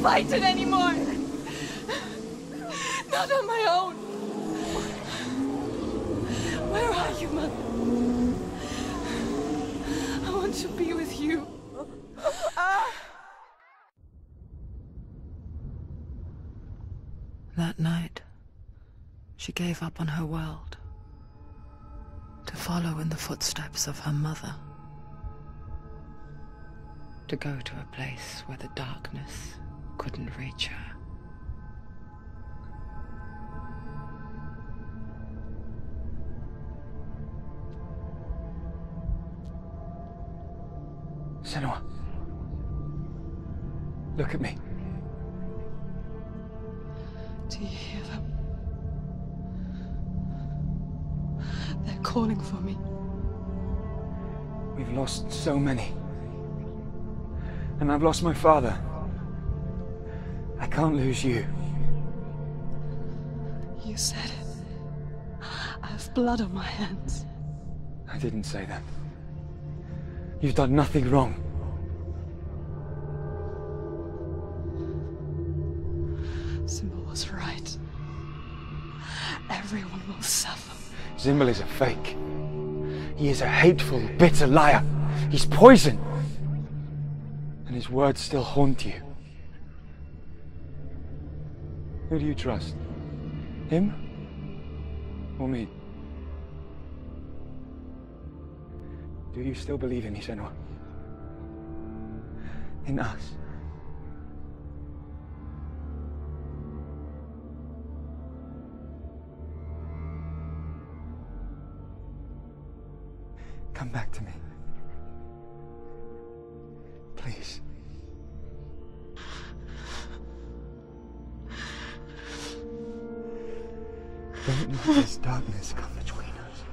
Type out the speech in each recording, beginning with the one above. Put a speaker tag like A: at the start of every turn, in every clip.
A: fight it anymore. Not on my own. Where are you, Mother? I want to be with you.
B: That night, she gave up on her world to follow in the footsteps of her mother, to go to a place where the darkness couldn't reach her.
C: Senua, look at me.
A: Do you hear them? They're calling for me.
C: We've lost so many. And I've lost my father. I can't lose you.
A: You said it. I have blood on my hands.
C: I didn't say that. You've done nothing wrong.
A: Symbol was right. Everyone will suffer.
C: Zimbel is a fake. He is a hateful, bitter liar. He's poison. And his words still haunt you. Who do you trust? Him? Or me? Do you still believe in me, Senua? In us? Come back to me. Please. Don't let this darkness come between us.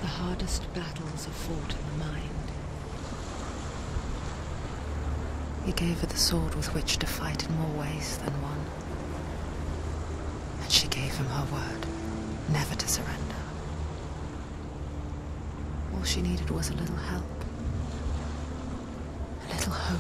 B: The hardest battles are fought in the mind. He gave her the sword with which to fight in more ways than one. And she gave him her word, never to surrender. All she needed was a little help, a little hope.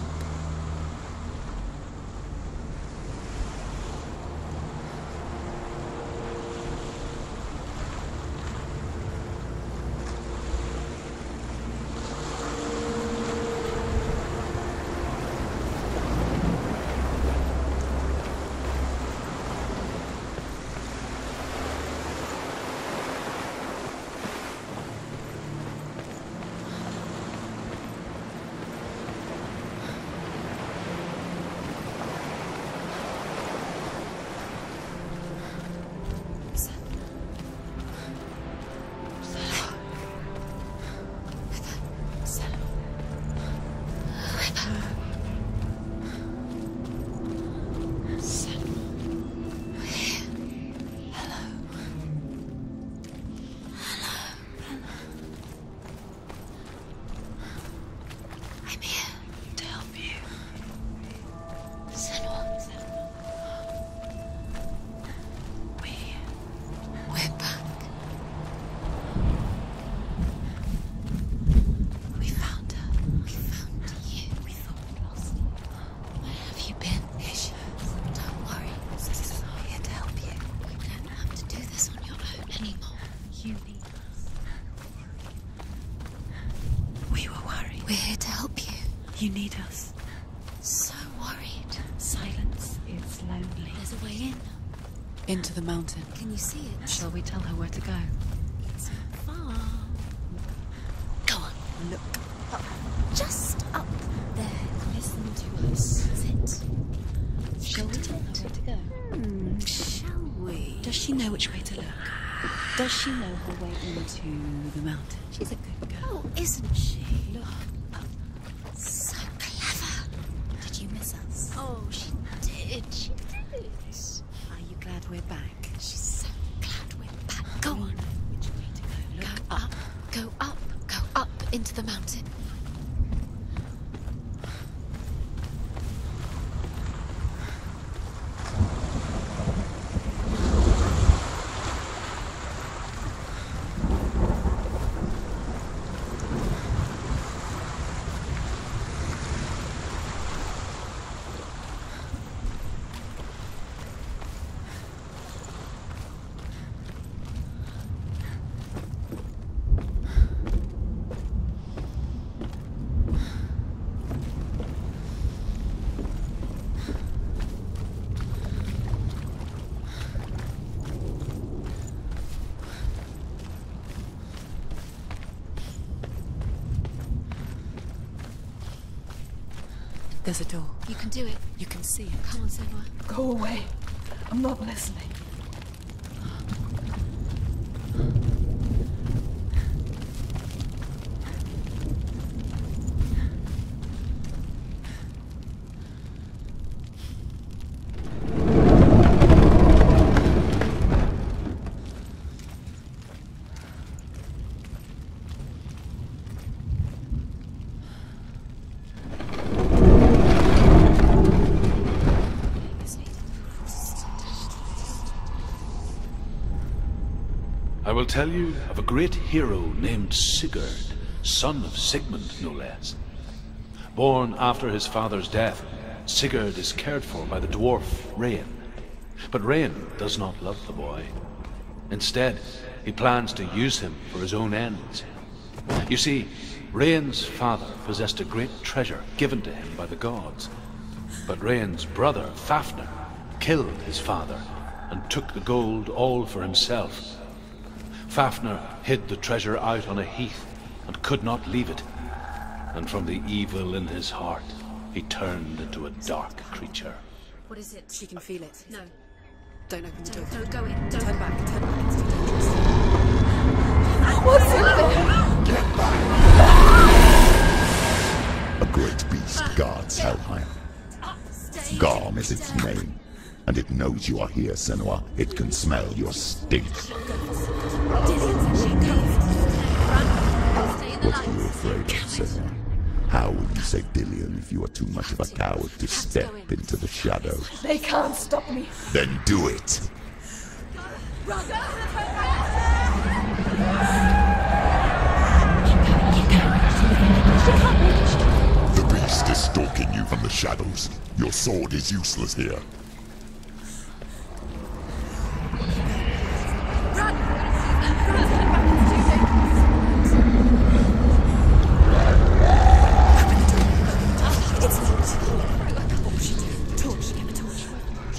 A: We're here to help you.
D: You need us.
A: So worried.
D: Silence is lonely.
A: There's a way in.
D: Into the mountain.
A: Can you see it?
D: Shall we tell her where to go?
A: It's not far. Go on.
D: Look.
A: Up. Just up there. Listen to us. Sit.
D: Shall we tell her where to go?
A: Shall we?
D: Does she know which way to look? Does she know her way into the mountain?
A: She's a good girl, isn't she? Look up. So clever. Did you miss us? Oh, she did. She did.
D: Are you glad we're back?
A: She's so glad we're back. Go on.
D: Which way to go? Look
A: Go up. Go up. Go up into the mountain.
B: There's a door.
A: You can do it.
B: You can see it.
A: Come on, Senua.
B: Go away. I'm not listening.
E: I will tell you of a great hero named Sigurd, son of Sigmund, no less. Born after his father's death, Sigurd is cared for by the dwarf Rain. But Rain does not love the boy. Instead, he plans to use him for his own ends. You see, Rain's father possessed a great treasure given to him by the gods. But Rain's brother, Fafnir, killed his father and took the gold all for himself. Fafnir hid the treasure out on a heath and could not leave it. And from the evil in his heart, he turned into a dark creature.
A: What is it?
B: She can feel it.
A: No.
B: Don't open the door.
A: Don't go in. Don't.
B: Turn back. Turn back. It's too dangerous. What's in there?
F: Get back! A great beast guards Helheim. Garm is its name, and it knows you are here, Senua. It can smell your stink. What are you afraid of, Senua? How will you save Dillion if you are too much of a coward to step into the shadows?
B: They can't stop me.
F: Then do it! The beast is stalking you from the shadows. Your sword is useless here.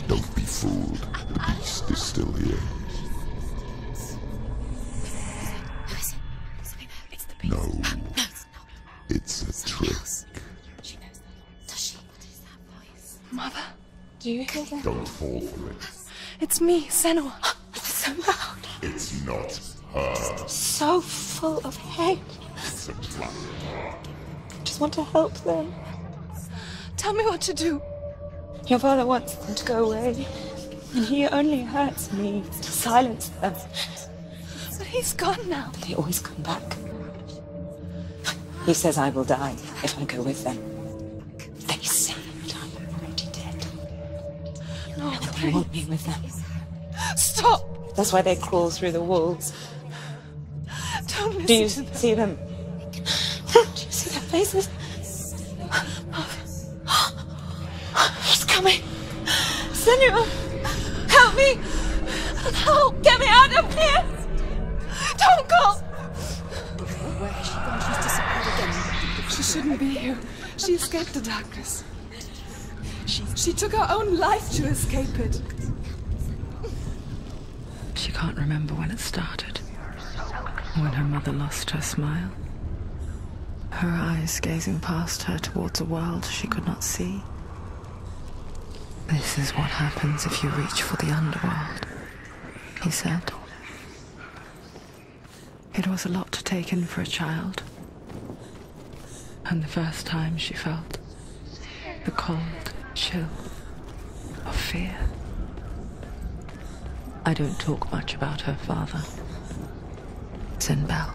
F: Don't be fooled. The beast is still here. No. It's a trick.
A: She knows that. Does she? What is that voice?
B: Mother, do you hear that?
F: Don't fall for it.
B: It's me, Senua. It's so loud.
F: It's not her.
B: So full of hate.
F: It's a trap.
B: I just want to help them. Tell me what to do. Your father wants them to go away, and he only hurts me to silence them. But he's gone now. They always come back. He says I will die if I go with them. They say that I'm already dead. No, they want me with them. Stop! That's why they crawl through the walls. Don't listen. Do you see them? Do you see their faces? He's coming! Senua! Help me! Help! Get me out of here! Don't go! Where has she gone? She's disappeared again. She shouldn't be here. She escaped the darkness. She took her own life to escape it.
G: She can't remember when it started. When her mother lost her smile. Her eyes gazing past her towards a world she could not see. This is what happens if you reach for the underworld, he said. It was a lot to take in for a child. And the first time she felt the cold chill of fear. I don't talk much about her father, Sinbel.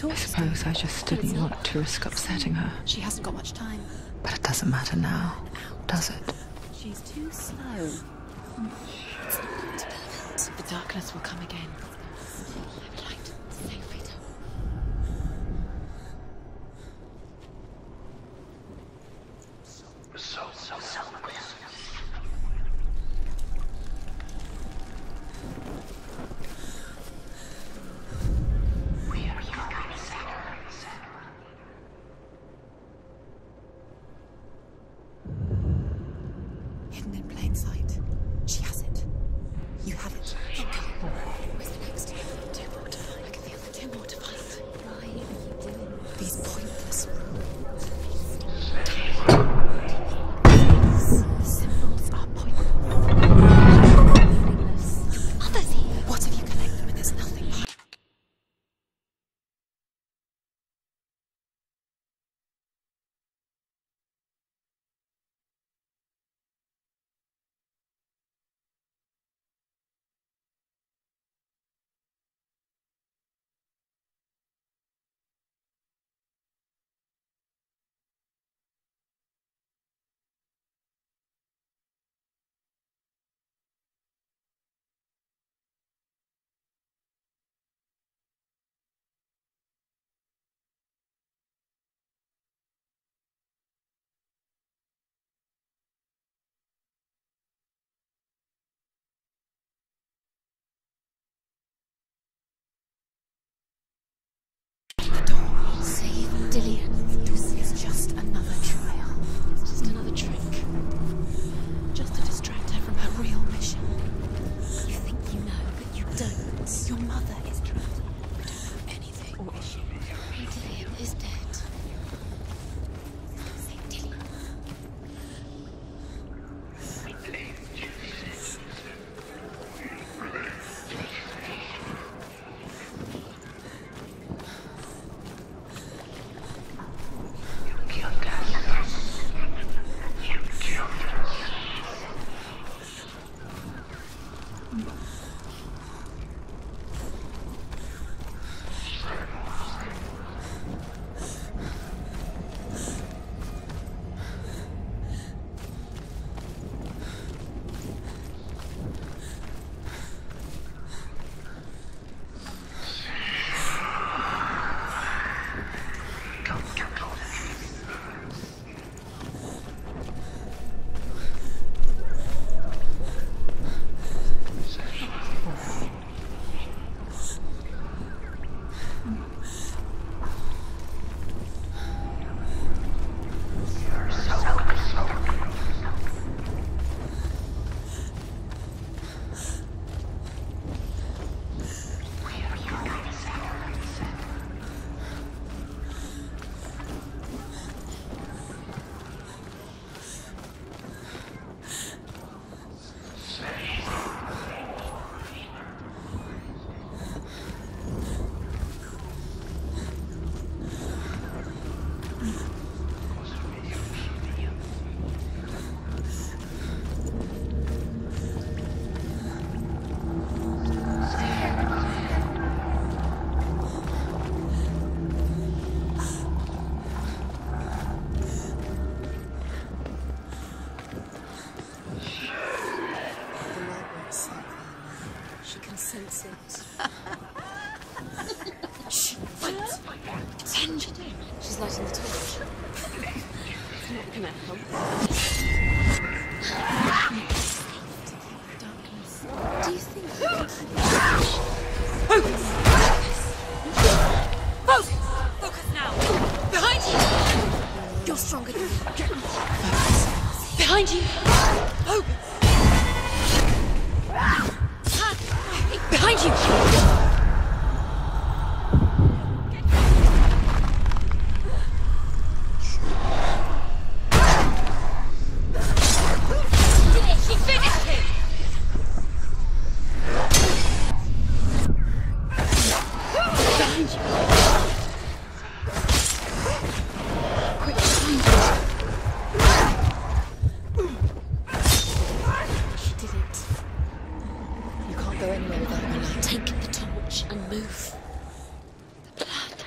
G: I suppose I just didn't want to risk upsetting her.
B: She hasn't got much time.
G: But it doesn't matter now, does it?
D: She's too slow. It's not going to benefit. The darkness will come again. I would like to save Rita.
B: Hidden in plain sight. She has it. You have it. Where's the
A: sense. Your mother is trapped. We don't know anything. Or is she? Dillian is dead. Dillian. Sense it. Shh! Wait! It's Henry. She's lighting the torch. Not gonna help. Darkness. Do you think you can keep it? Focus! Focus! Focus now! Behind you! You're stronger than me. Focus. Behind you! Focus! Behind you! She finished him! Behind you! Quick, behind you! She did it. You can't go anywhere without my light. Take the torch and move. The blood.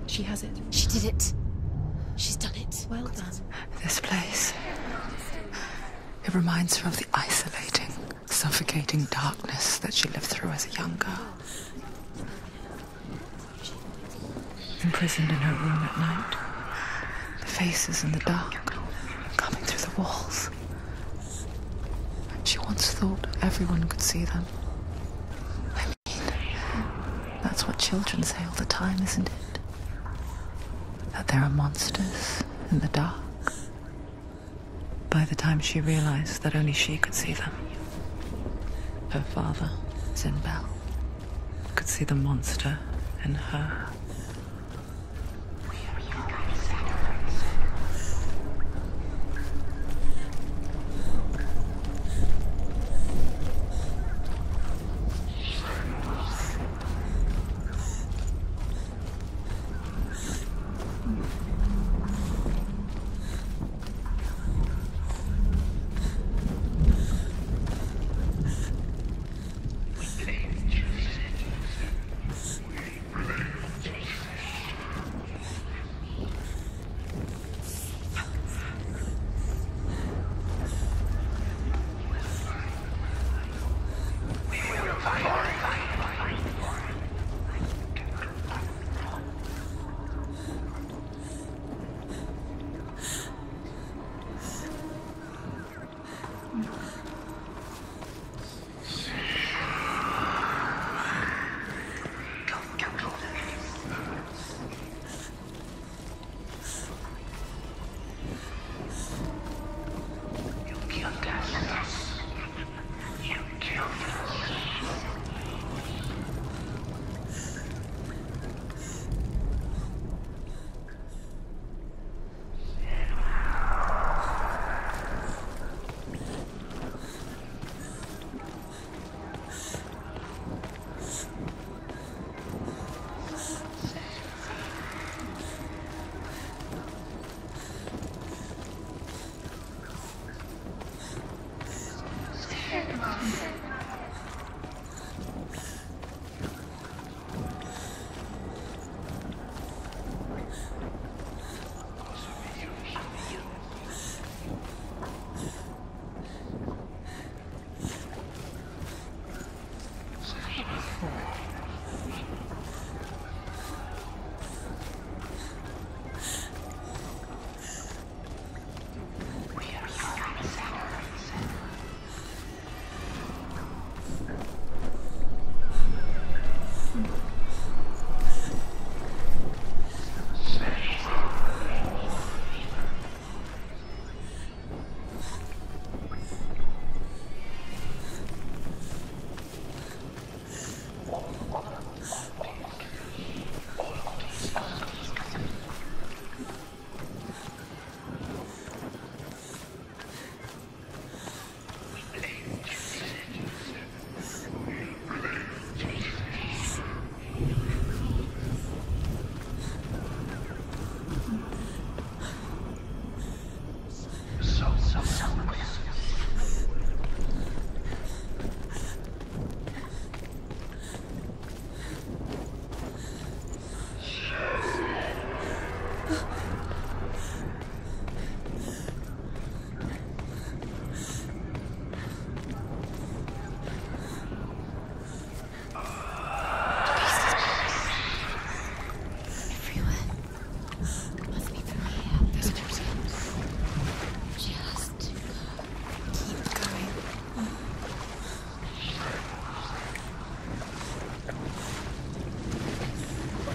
A: She has it. She did it. She's done it. Well done.
G: This place. It reminds her of the isolating, suffocating darkness that she lived through as a young girl. Imprisoned in her room at night. The faces in the dark, coming through the walls. She once thought everyone could see them. I mean, that's what children say all the time, isn't it? that there are monsters in the dark. By the time she realized that only she could see them, her father, Zinbel, could see the monster in her.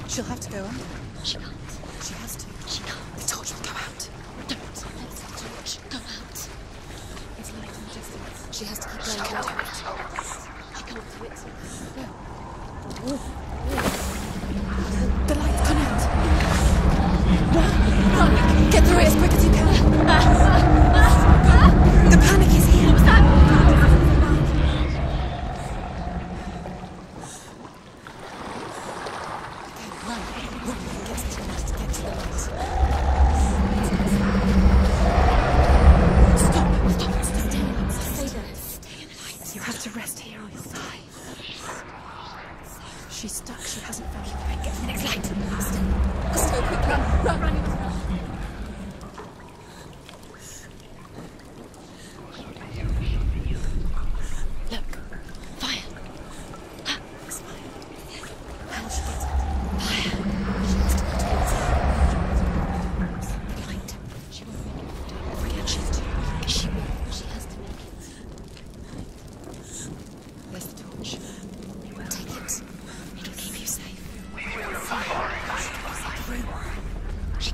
B: She'll have to go on.
A: She can't.
B: She has to.
A: She can't.
B: The torch will go out.
A: Don't let the torch go out.
B: It's light in the distance.
A: She has to keep going toward it. She can't do it. No.
B: The light's gone out. Run! Get through it as quick as you can. The panic is here.
A: What was that?
B: She's stuck. She hasn't found you. Get to the next light. Let's go quick. Run.
A: Look. Fire.
B: It's fine. How will she get it?
A: Fire. She has to go towards it. Light. She won't make it. Every action. She will. She has to make it.
B: Where's the torch?
A: Take it. It'll keep you safe.
B: Fire.
A: She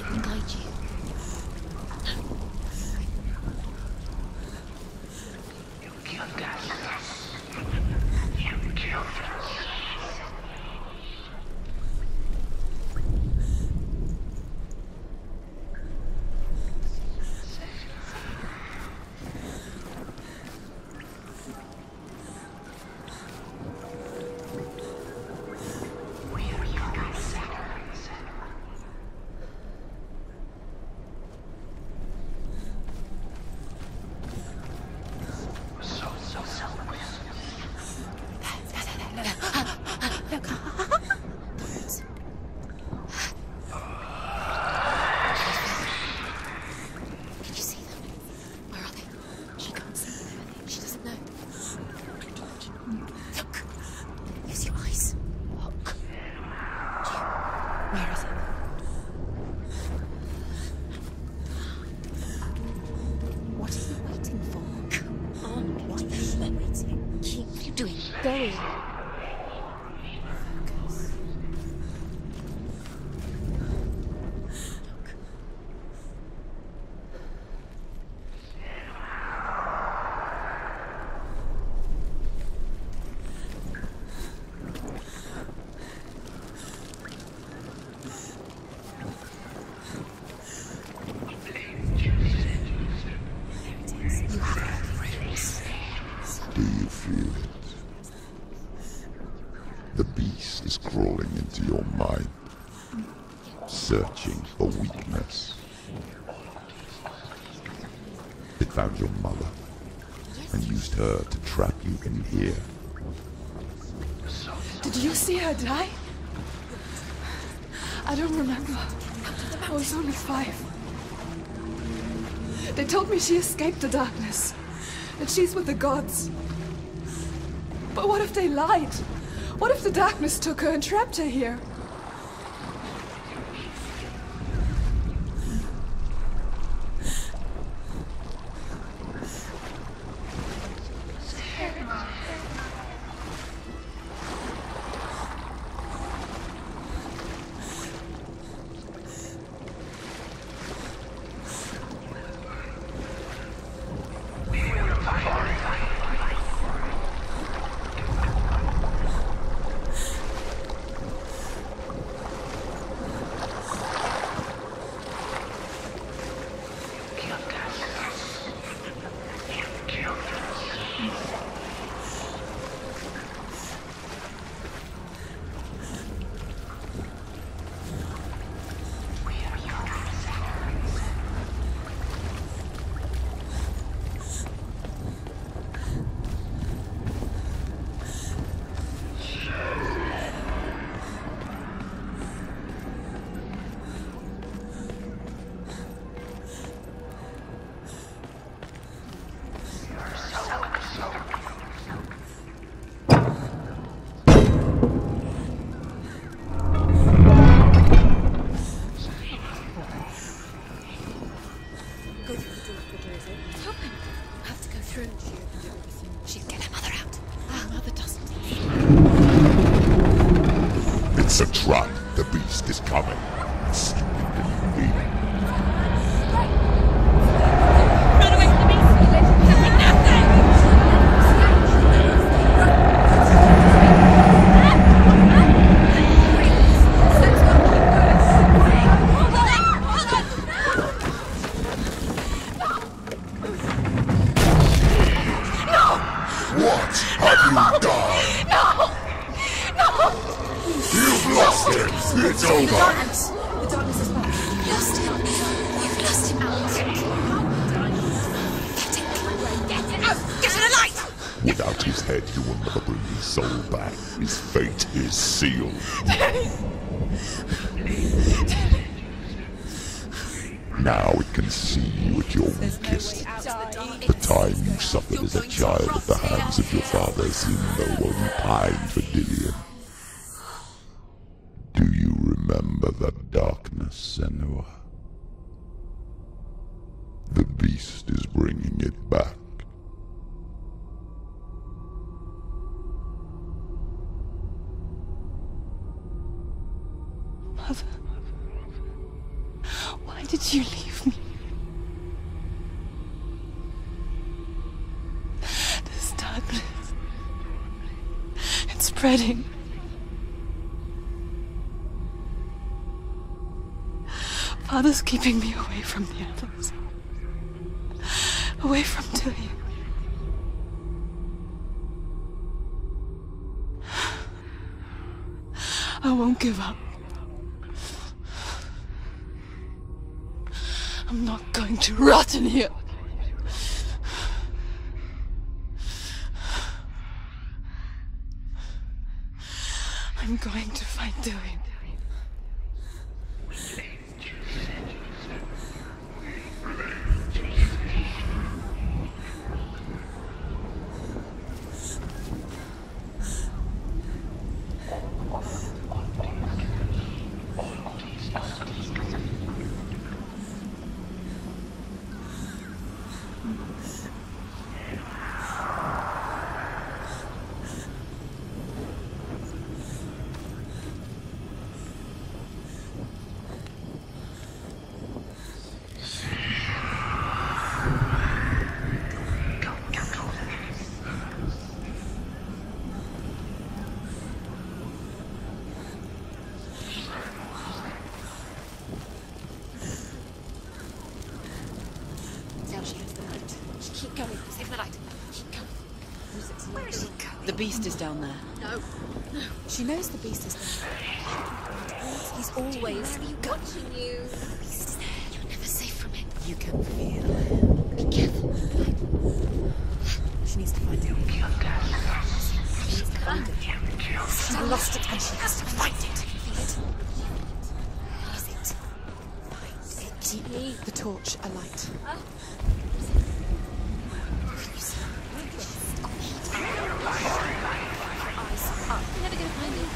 A: light can guide you.
H: You killed us. You killed us.
A: Going.
F: Do you feel it? The beast is crawling into your mind, searching for weakness. It found your mother and used her to trap you in here.
B: Did you see her die? I don't remember. I was only 5. They told me she escaped the darkness, that she's with the gods. But what if they lied? What if the darkness took her and trapped her here?
F: It's a trap. The beast is coming. Stupid little thing.
A: Run away from the beast!
F: What have you done?
B: No!
F: You've lost him. It's over.
A: The darkness is back. You lost him. You've lost him, Alex. Get it out! Get to the light!
F: Without his head, you will never bring his soul back. His fate is sealed. Now it can see you at your weakest. The time you suffered as a child at the hands of your father seemed no one pined for Dillion. Do you remember that darkness, Senua? The beast is bringing it back.
B: Mother. did you leave me? There's darkness. It's spreading. Father's keeping me away from the others. Away from Tilly. I won't give up. I'm not going to rot in here. I'm going to find Tilly.
A: Keep going. Save the light. Keep going. Where is she going?
D: The beast is down there.
A: No. She knows the beast is there. He's always watching you. The beast is there. You're never safe from it.
D: You can feel it.
A: Be careful.
D: She needs to find it.
A: She lost it and she has to find it. Feel it. Where is it? Find it.
D: The torch alight.
A: You're never going to find it.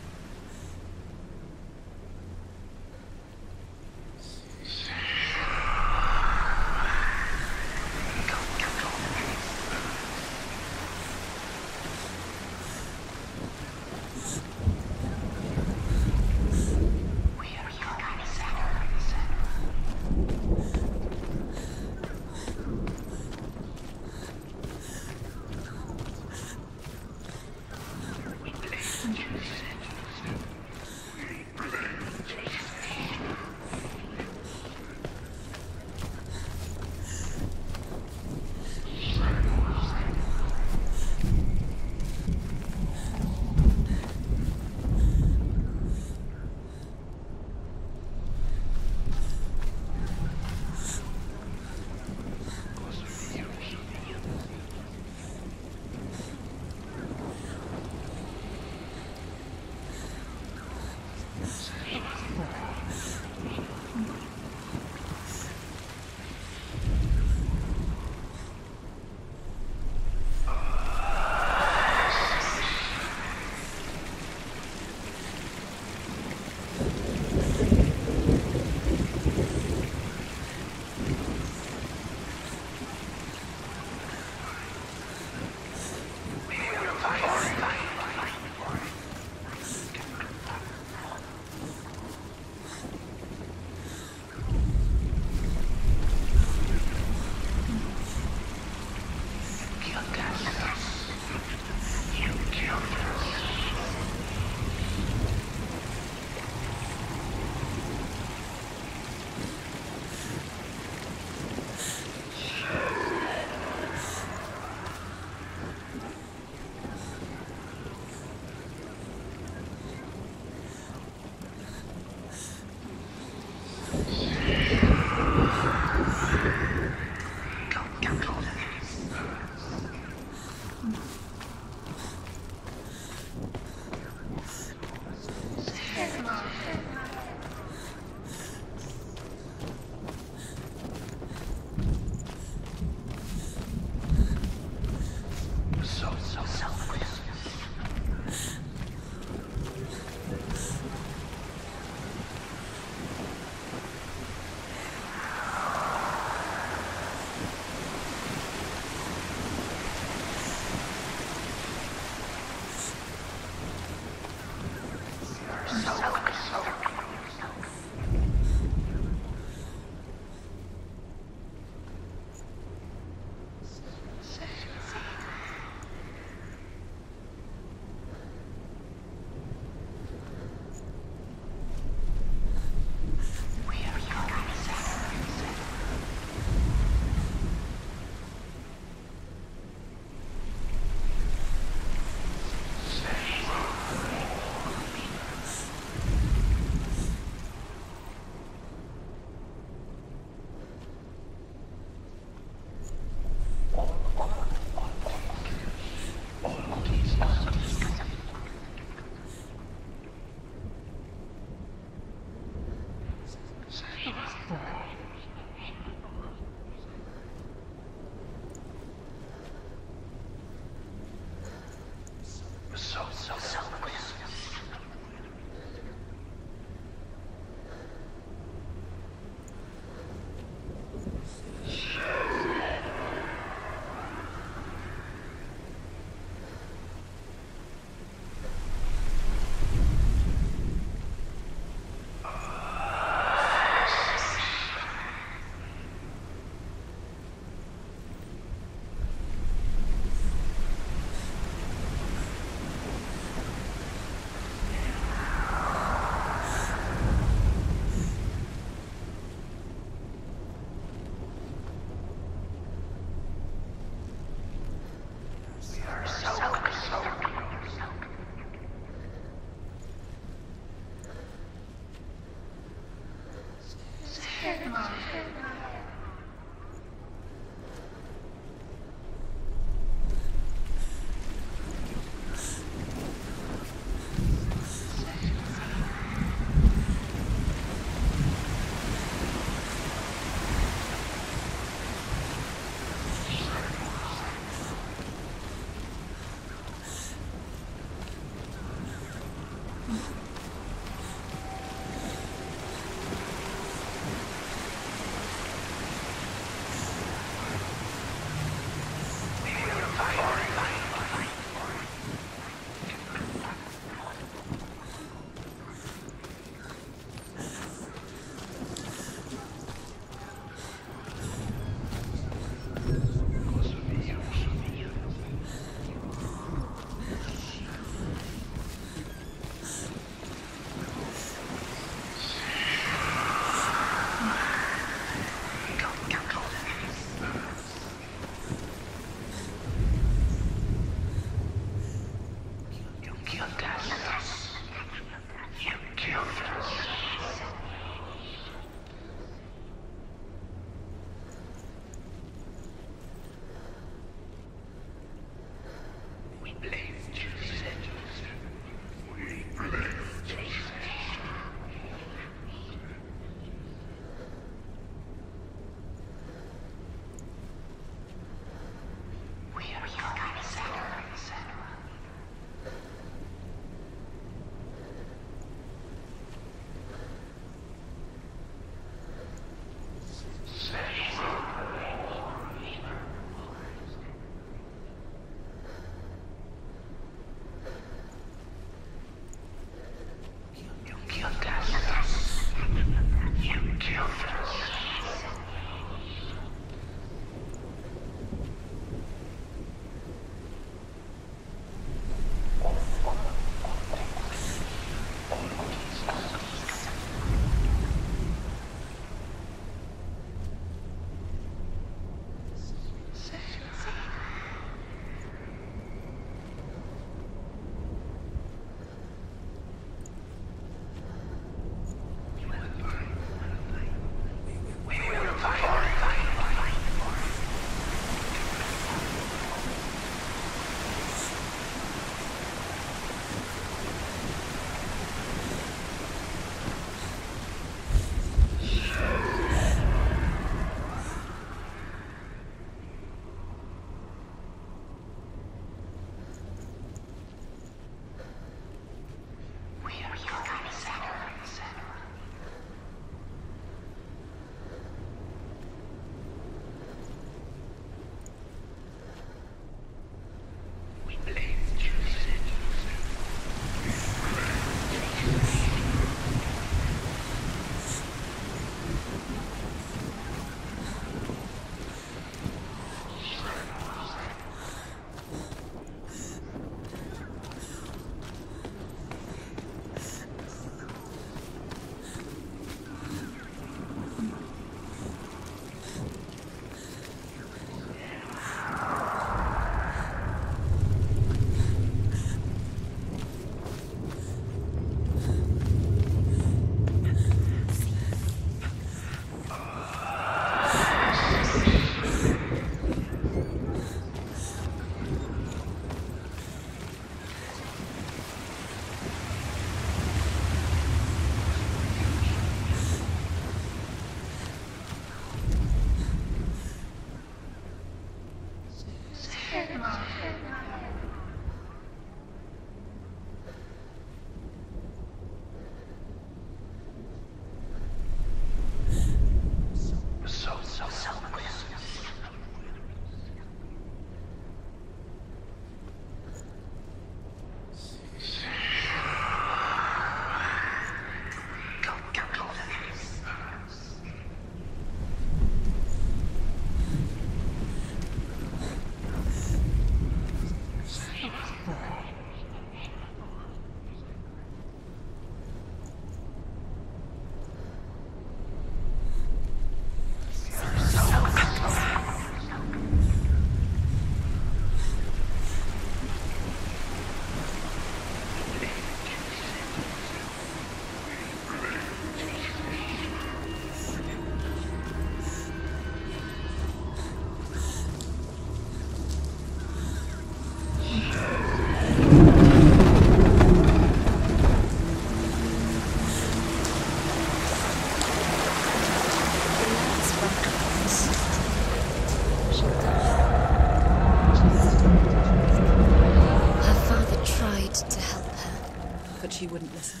D: wouldn't listen.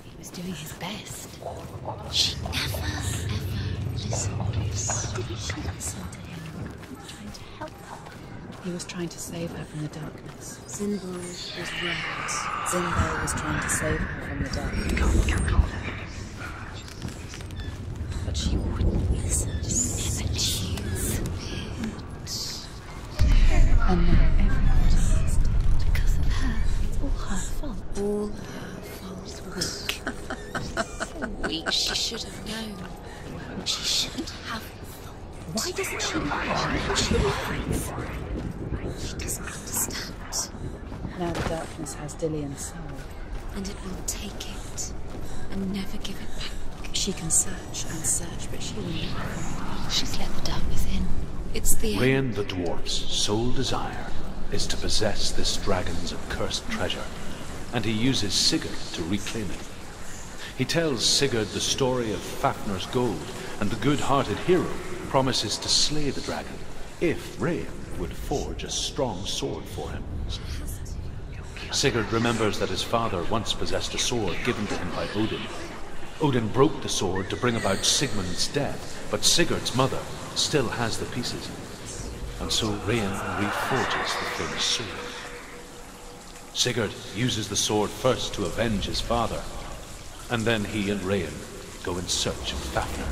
A: He was doing his best. She never, ever listens. Did she listen to him? Trying to help her.
D: He was trying to save her from the darkness.
A: Zinbo was right.
D: Zinbo was trying to save her from the darkness.
A: But she wouldn't listen. She never listens.
D: And now everybody's dead.
A: Because of her.
D: It's all her fault.
A: All her fault. Weak. She should have known. She shouldn't have thought. Why doesn't she know? She lies. She doesn't understand.
D: Now the darkness has Dillian's soul.
A: And it will take it and never give it back.
D: She can search and search, but she will never find.
A: She's let the darkness in. It's the end.
E: Rain the dwarf's sole desire is to possess this dragon's accursed treasure, and he uses Sigurd to reclaim it. He tells Sigurd the story of Fafnir's gold, and the good-hearted hero promises to slay the dragon if Rain would forge a strong sword for him. Sigurd remembers that his father once possessed a sword given to him by Odin. Odin broke the sword to bring about Sigmund's death, but Sigurd's mother still has the pieces, and so Rain reforges the famous sword. Sigurd uses the sword first to avenge his father, and then he and Rain go in search of Fafnir.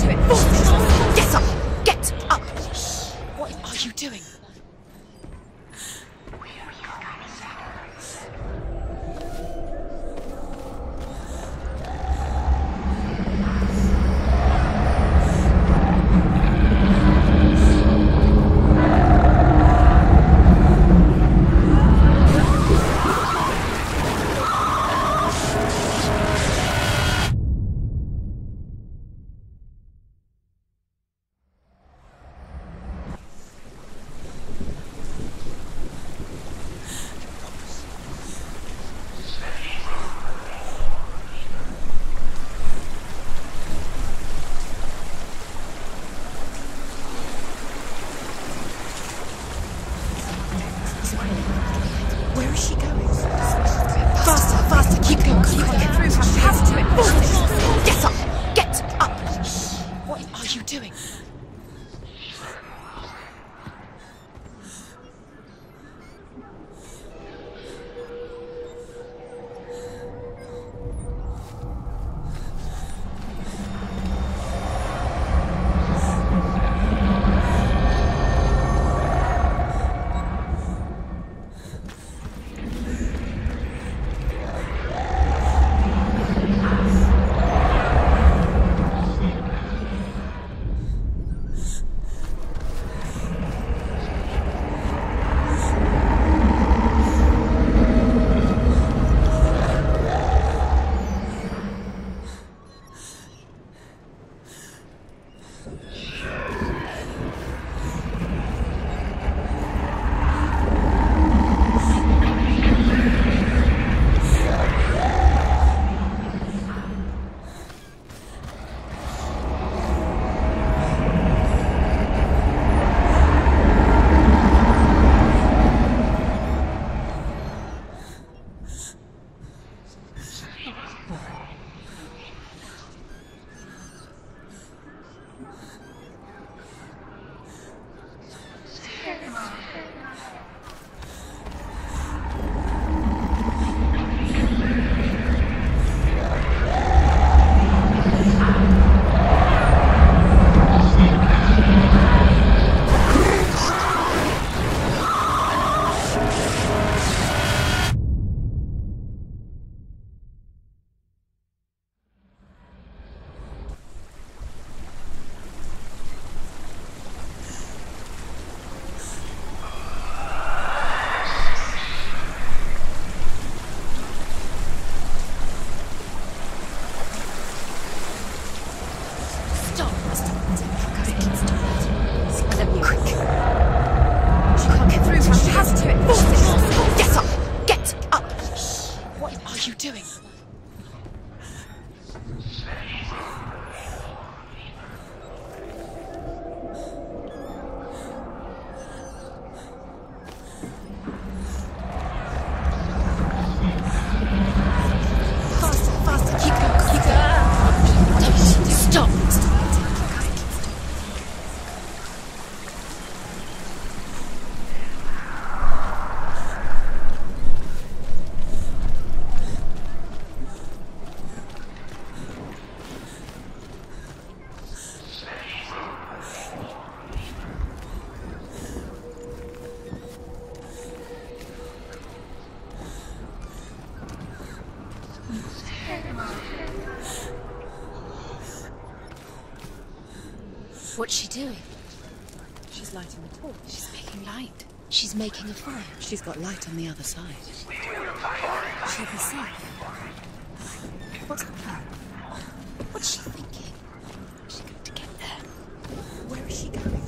B: to it. Force it. Get up. Get up. What are you doing? Where is she going? Faster, faster, keep going. Get through her. She has to it. Force it. Get up. Get up. What are you doing?
A: What's she doing?
B: She's lighting the torch.
A: She's making light. She's making a fire.
B: She's got light on the other side.
A: She'll be safe. What's her plan? What's she thinking? She's going to get there.
B: Where is she going?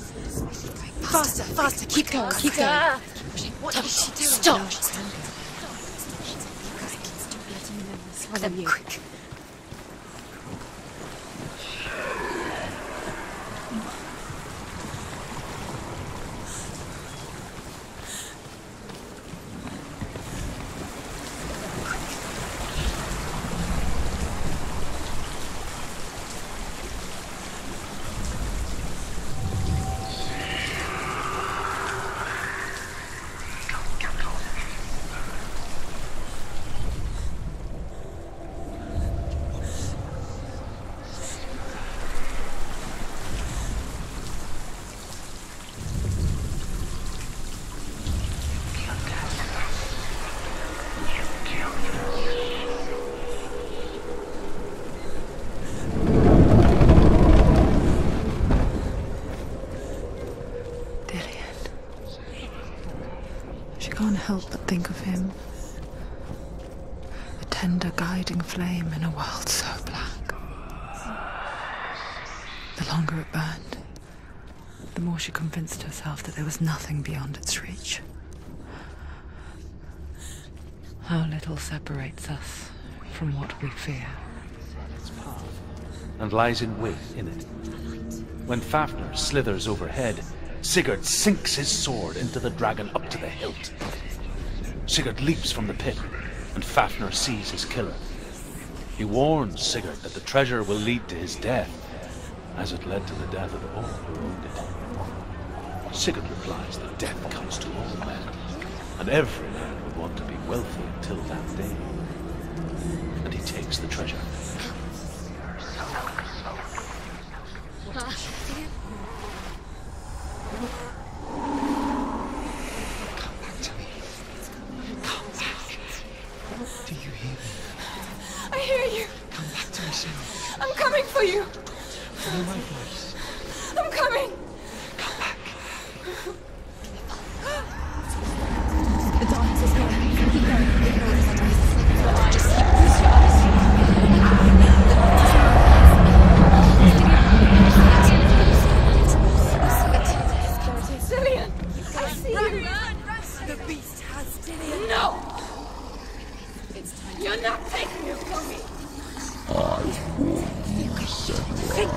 B: Faster, faster, keep going, keep going.
A: What is she doing?
B: Stop!
A: No,
B: Stop letting me know this.
A: Follow you. Quick.
G: tender guiding flame in a world so black. The longer it burned, the more she convinced herself that there was nothing beyond its reach. How little separates us from what we fear.
E: And lies in wait in it. When Fafnir slithers overhead, Sigurd sinks his sword into the dragon up to the hilt. Sigurd leaps from the pit, and Fafnir sees his killer. He warns Sigurd that the treasure will lead to his death, as it led to the death of all who owned it. Sigurd replies that death comes to all men, and every man would want to be wealthy until that day. And he takes the treasure.
C: Do you hear me?
B: I hear you.
C: Come back to me soon.
B: I'm coming for you.
C: Follow my voice.
B: I'm coming.
C: Come back.
A: The darkness is here. Keep going. Ignore the darkness. Just close your eyes.
B: Cillian, I see you.
A: The beast has Cillian.
B: No. You're not taking it from me.
F: I warn you, Senua.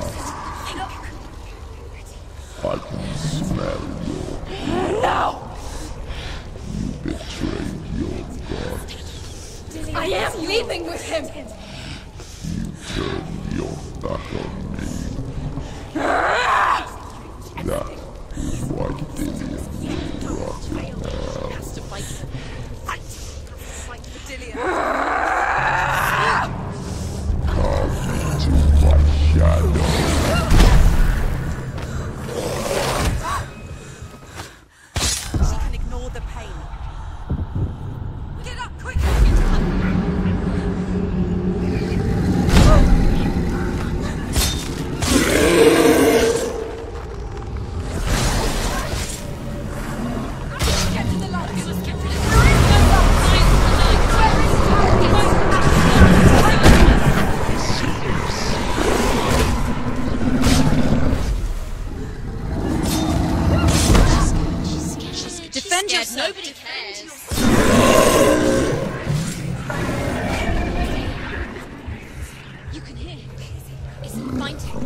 F: I can smell your...
B: No.
F: You betrayed your god.
B: I am leaving with him.
F: You turned your back on me. That is why Dillion will rot in hell.
A: Has to fight. Fight for Dillion.
F: Come to my shadow.
A: She can ignore the pain. Get up, quick! Get to the light. Just get to the defend yourself. Nobody cares. You can hear. Is it fighting?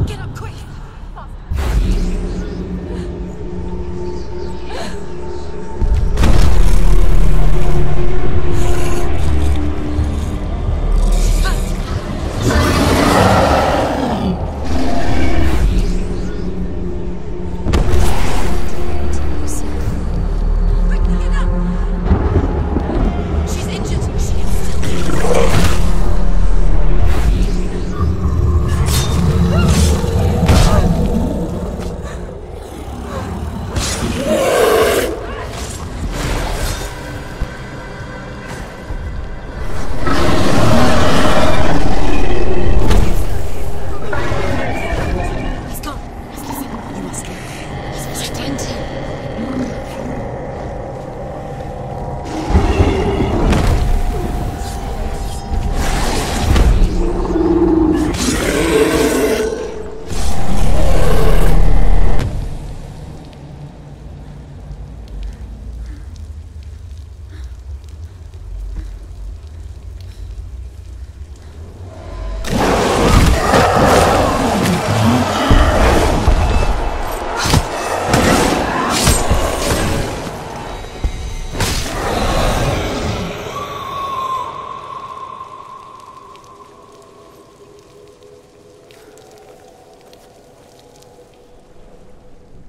A: Get up quick.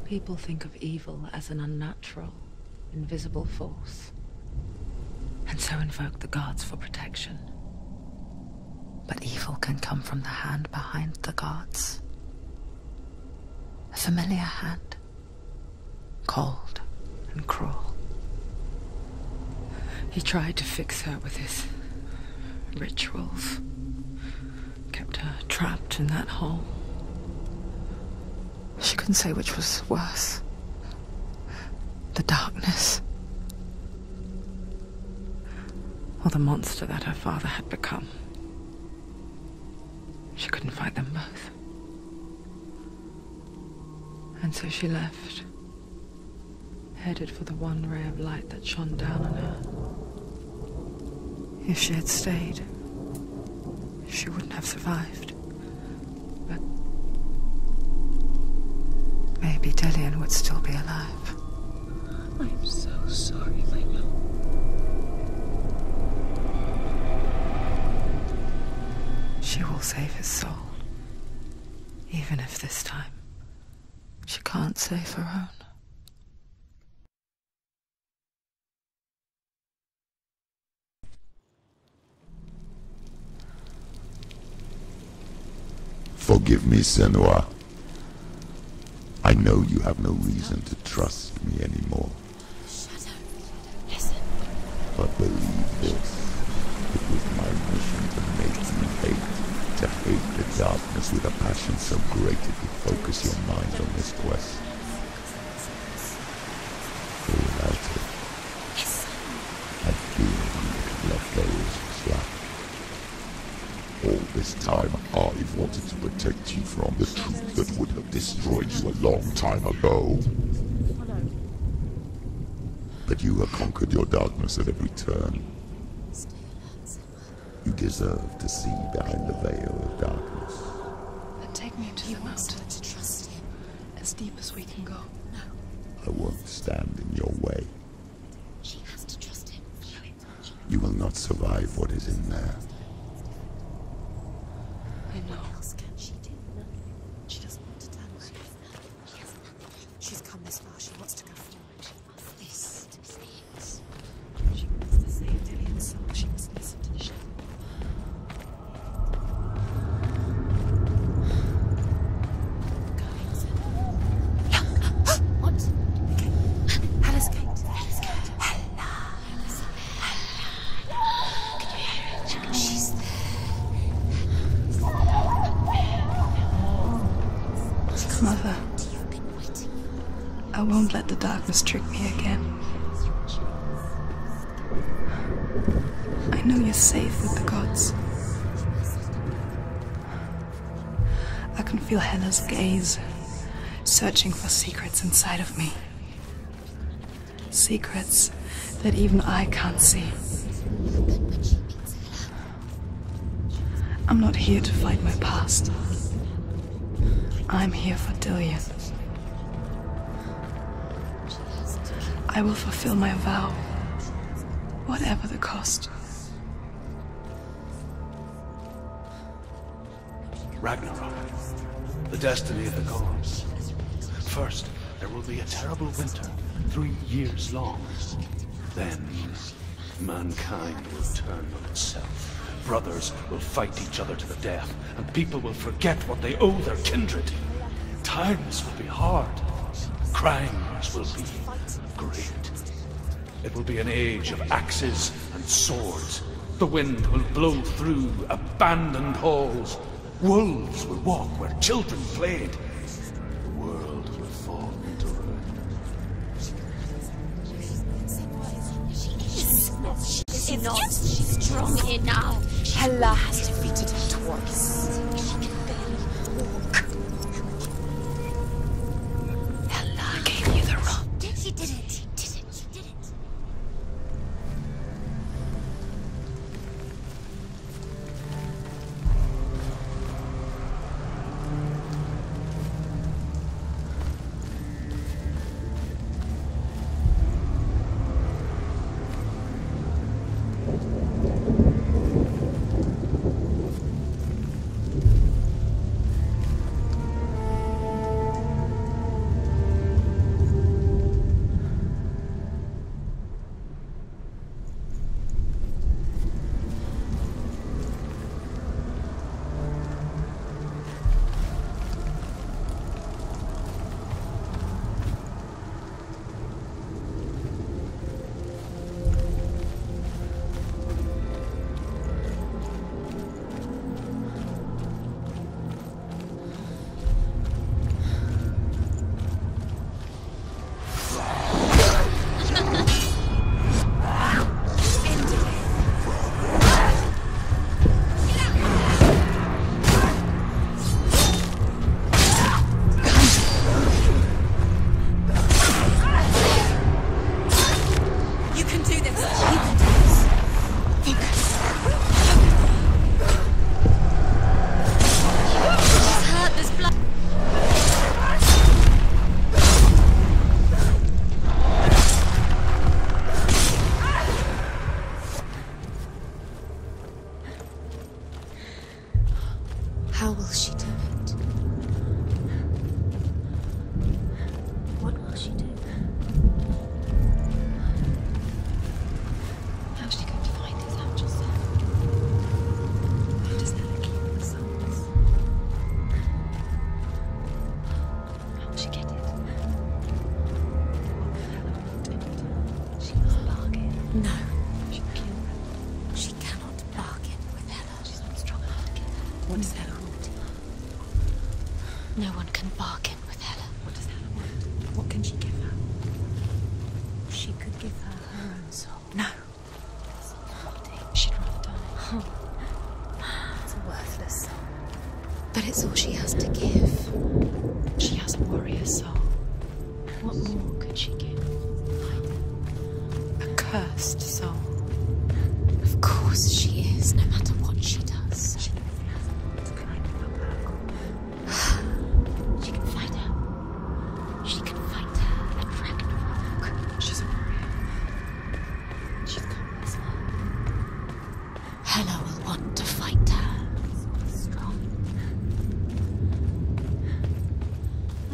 G: People think of evil as an unnatural, invisible force, and so invoke the gods for protection. But evil can come from the hand behind the gods. A familiar hand, cold and cruel. He tried to fix her with his rituals, kept her trapped in that hole. She couldn't say which was worse. or the monster that her father had become. She couldn't fight them both. And so she left, headed for the one ray of light that shone down on her. If she had stayed, she wouldn't have survived. But maybe Dillian would still be alive.
D: I'm so sorry, my love.
G: She will save his soul, even if this time she can't save her own.
F: Forgive me, Senua. I know you have no reason to trust me anymore.
A: Shadow, listen.
F: But believe this, it was my mission to make you hate the darkness with a passion so great it would focus your mind on this quest. For without it, I fear you would have let go as slack. All this time, I've wanted to protect you from the truth that would have destroyed you a long time ago. But you have conquered your darkness at every turn. You deserve to see behind the veil of darkness.
D: Then take me to the mountain. To trust him. As deep as we can go. No.
F: I won't stand in your way.
A: She has to trust him.
F: You will not survive what is in there.
D: I know.
A: What else can she do? She doesn't want to tell us. She's come this far. She wants to go forward. This is it. She wants to save Dillian's soul. She must listen to the shadow. What? Hella's gate. Hella's gate. Hella. Can you hear it? She's there.
B: Mother, I won't let the darkness trick me again. I know you're safe with the gods. I can feel Hella's gaze, searching for secrets inside of me. Secrets that even I can't see. I'm not here to fight my past. I'm here for Dillian. I will fulfill my vow, whatever the cost.
E: Ragnarok, the destiny of the gods. First, there will be a terrible winter, 3 years long. Then, mankind will turn on itself. Brothers will fight each other to the death, and people will forget what they owe their kindred. Times will be hard. Crimes will be great. It will be an age of axes and swords. The wind will blow through abandoned halls. Wolves will walk where children played. The world will fall into ruin.
A: She's not strong enough. Hella has defeated him twice. She can barely walk.
B: Hella gave you the rod.
A: She did it. She did it. She did it. No. She cannot bargain with Hela. She's not strong enough to get her. What does Hela want? No one can bargain with Hela. What does Hela want? What can she give her? She could give her her own soul. No. She'd rather die. It's a worthless soul. But it's all she has to give. She has a warrior's soul. What more could she give? A cursed soul. Of course she is, no matter what she does. She has to climb up. She can fight her. She can fight her at Ragnarok. She's a warrior. She's come this far. Hela will want to fight her. Strong.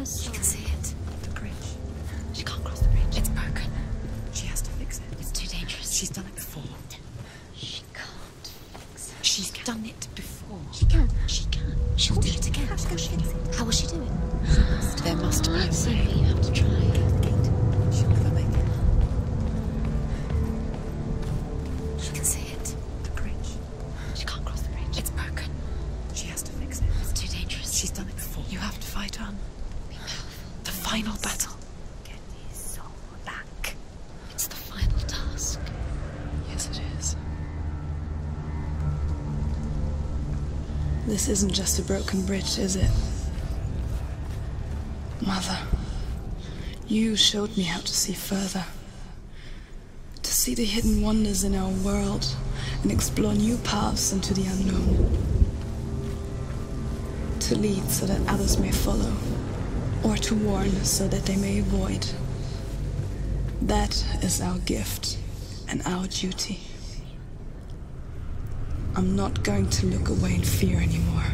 A: She can see it. The bridge. She can't cross the bridge. It's broken. She has to fix it. It's too dangerous. She's done it before. She can't fix it. She's done it before. She can. She can. She'll do it again. How will she do it? There must be a way. You have to try. She'll never make it. She can see it. The bridge. She can't cross the bridge. It's broken. She has to fix it. It's too dangerous. She's done it before. You have to fight on. Be powerful. The final battle. Get his soul back. It's the final task. Yes, it is.
B: This isn't just a broken bridge, is it? Mother, you showed me how to see further. To see the hidden wonders in our world and explore new paths into the unknown. To lead so that others may follow, or to warn so that they may avoid. That is our gift and our duty. I'm not going to look away in fear anymore.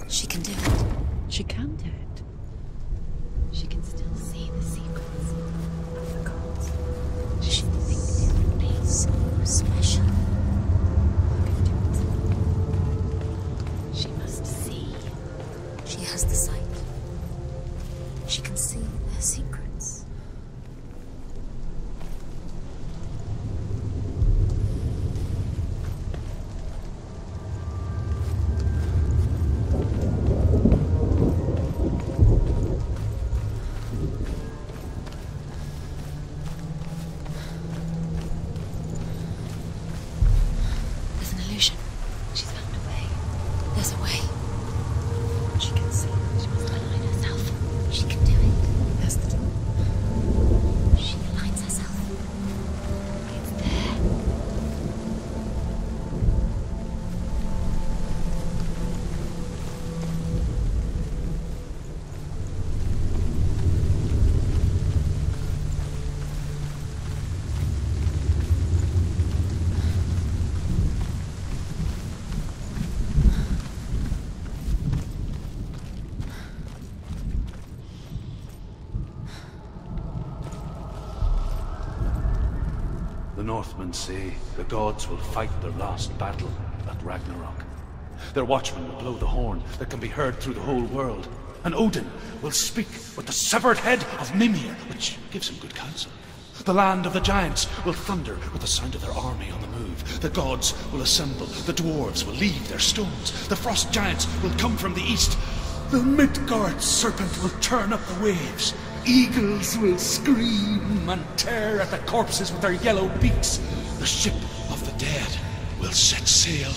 A: She can do it.
D: She can do it. She can still see the secrets of the gods.
A: She will think differently, so special.
D: She must see.
A: She has the sight. She can see their secrets. There's an illusion. She's found a way. There's a way. She can see. She must align herself. She can do it. There's the door. She aligns herself. It's there.
E: The Northmen say the gods will fight their last battle at Ragnarok. Their watchmen will blow the horn that can be heard through the whole world. And Odin will speak with the severed head of Mimir, which gives him good counsel. The land of the giants will thunder with the sound of their army on the move. The gods will assemble. The dwarves will leave their stones. The frost giants will come from the east. The Midgard serpent will turn up the waves. Eagles will scream and tear at the corpses with their yellow beaks. The ship of the dead will set sail.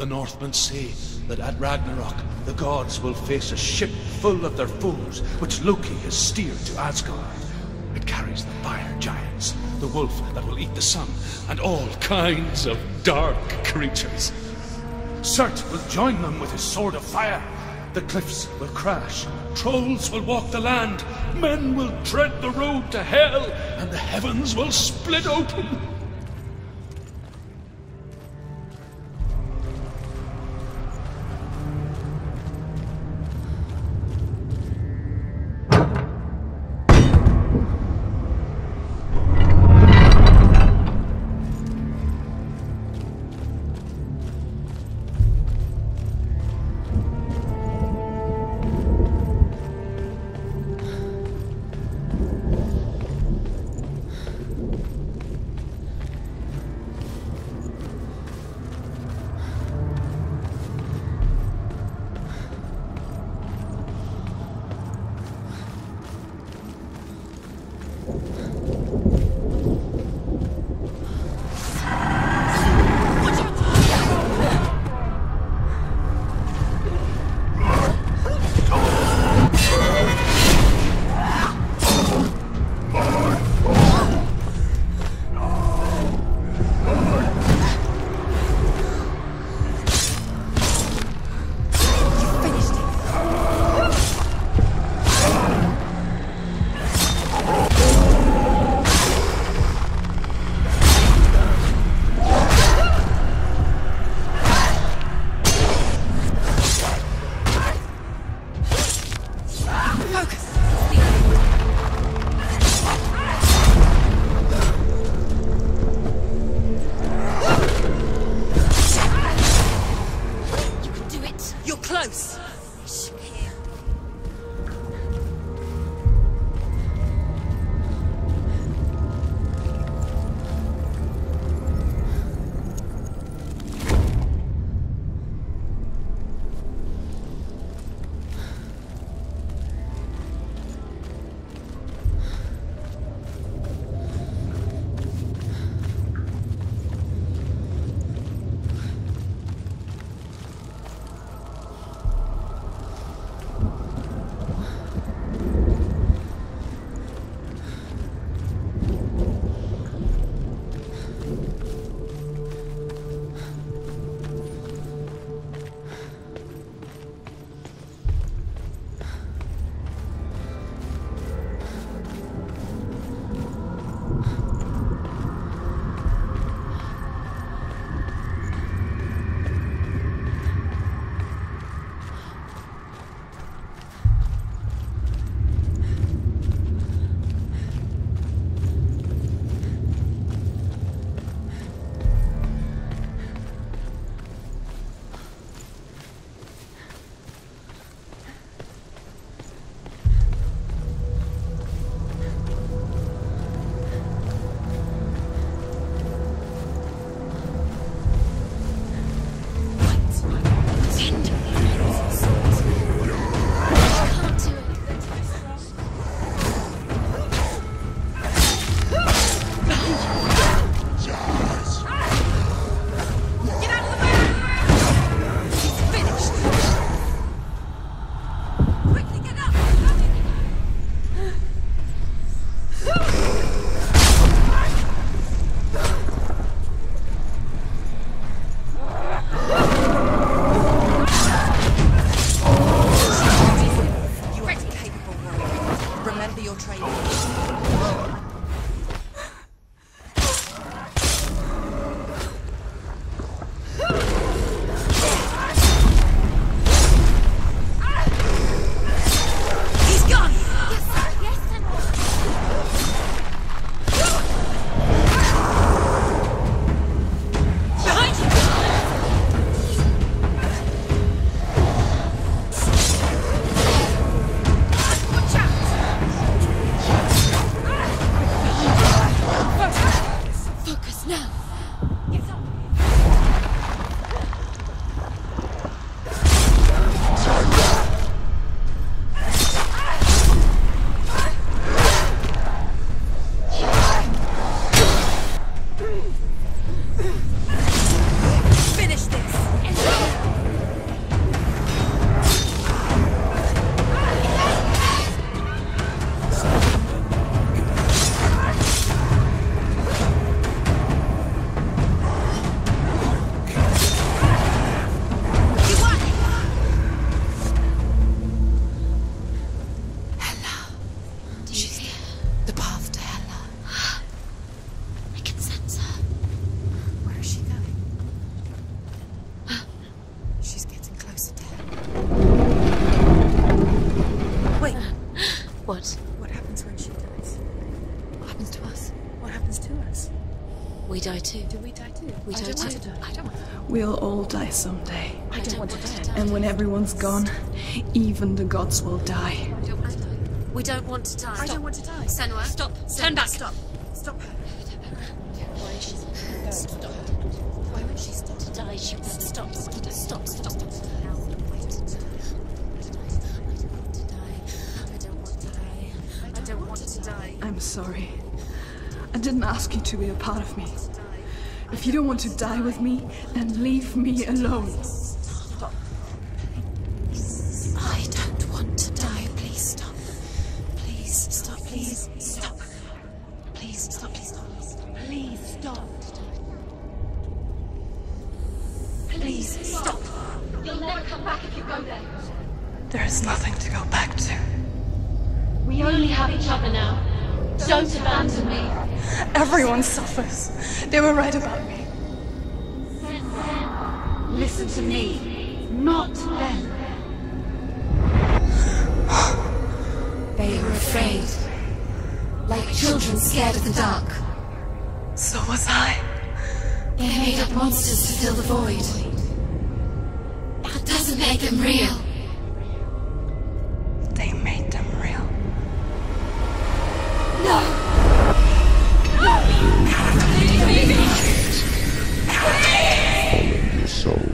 E: The Northmen say that at Ragnarok, the gods will face a ship full of their foes, which Loki has steered to Asgard. It carries the fire giants, the wolf that will eat the sun, and all kinds of dark creatures. Surt will join them with his sword of fire. The cliffs will crash, trolls will walk the land, men will tread the road to hell, and the heavens will split open.
B: Finish this!
A: dies.
B: We die too.
A: Do we die too?
B: We die too.
A: I don't want to die.
I: We'll all die someday.
A: I don't want to die.
I: And when everyone's gone, even the gods will die.
A: I don't want to die.
B: We don't want to die.
A: I don't want to die.
B: Senua,
A: Stop.
B: Turn back.
A: Stop. Stop her. Why is she stop?
B: Why would she stop to die? She won't stop. Stop.
A: I don't want to die.
I: I'm sorry. I didn't ask you to be a part of me. If you don't want to die with me, then leave me alone.
B: I don't want to die. Please stop. Please stop. Please stop. Please stop. Please stop. Please stop. Please stop. You'll never come back if you go there.
I: There is nothing to go back to.
B: We only have each other now. Don't abandon me.
I: Everyone suffers. They were right about me.
B: Listen to me, not them. They were afraid. Like children scared of the dark.
I: So was I.
B: They made up monsters to fill the void. That doesn't make them real.
I: They made them real.
B: No!
F: Follow your soul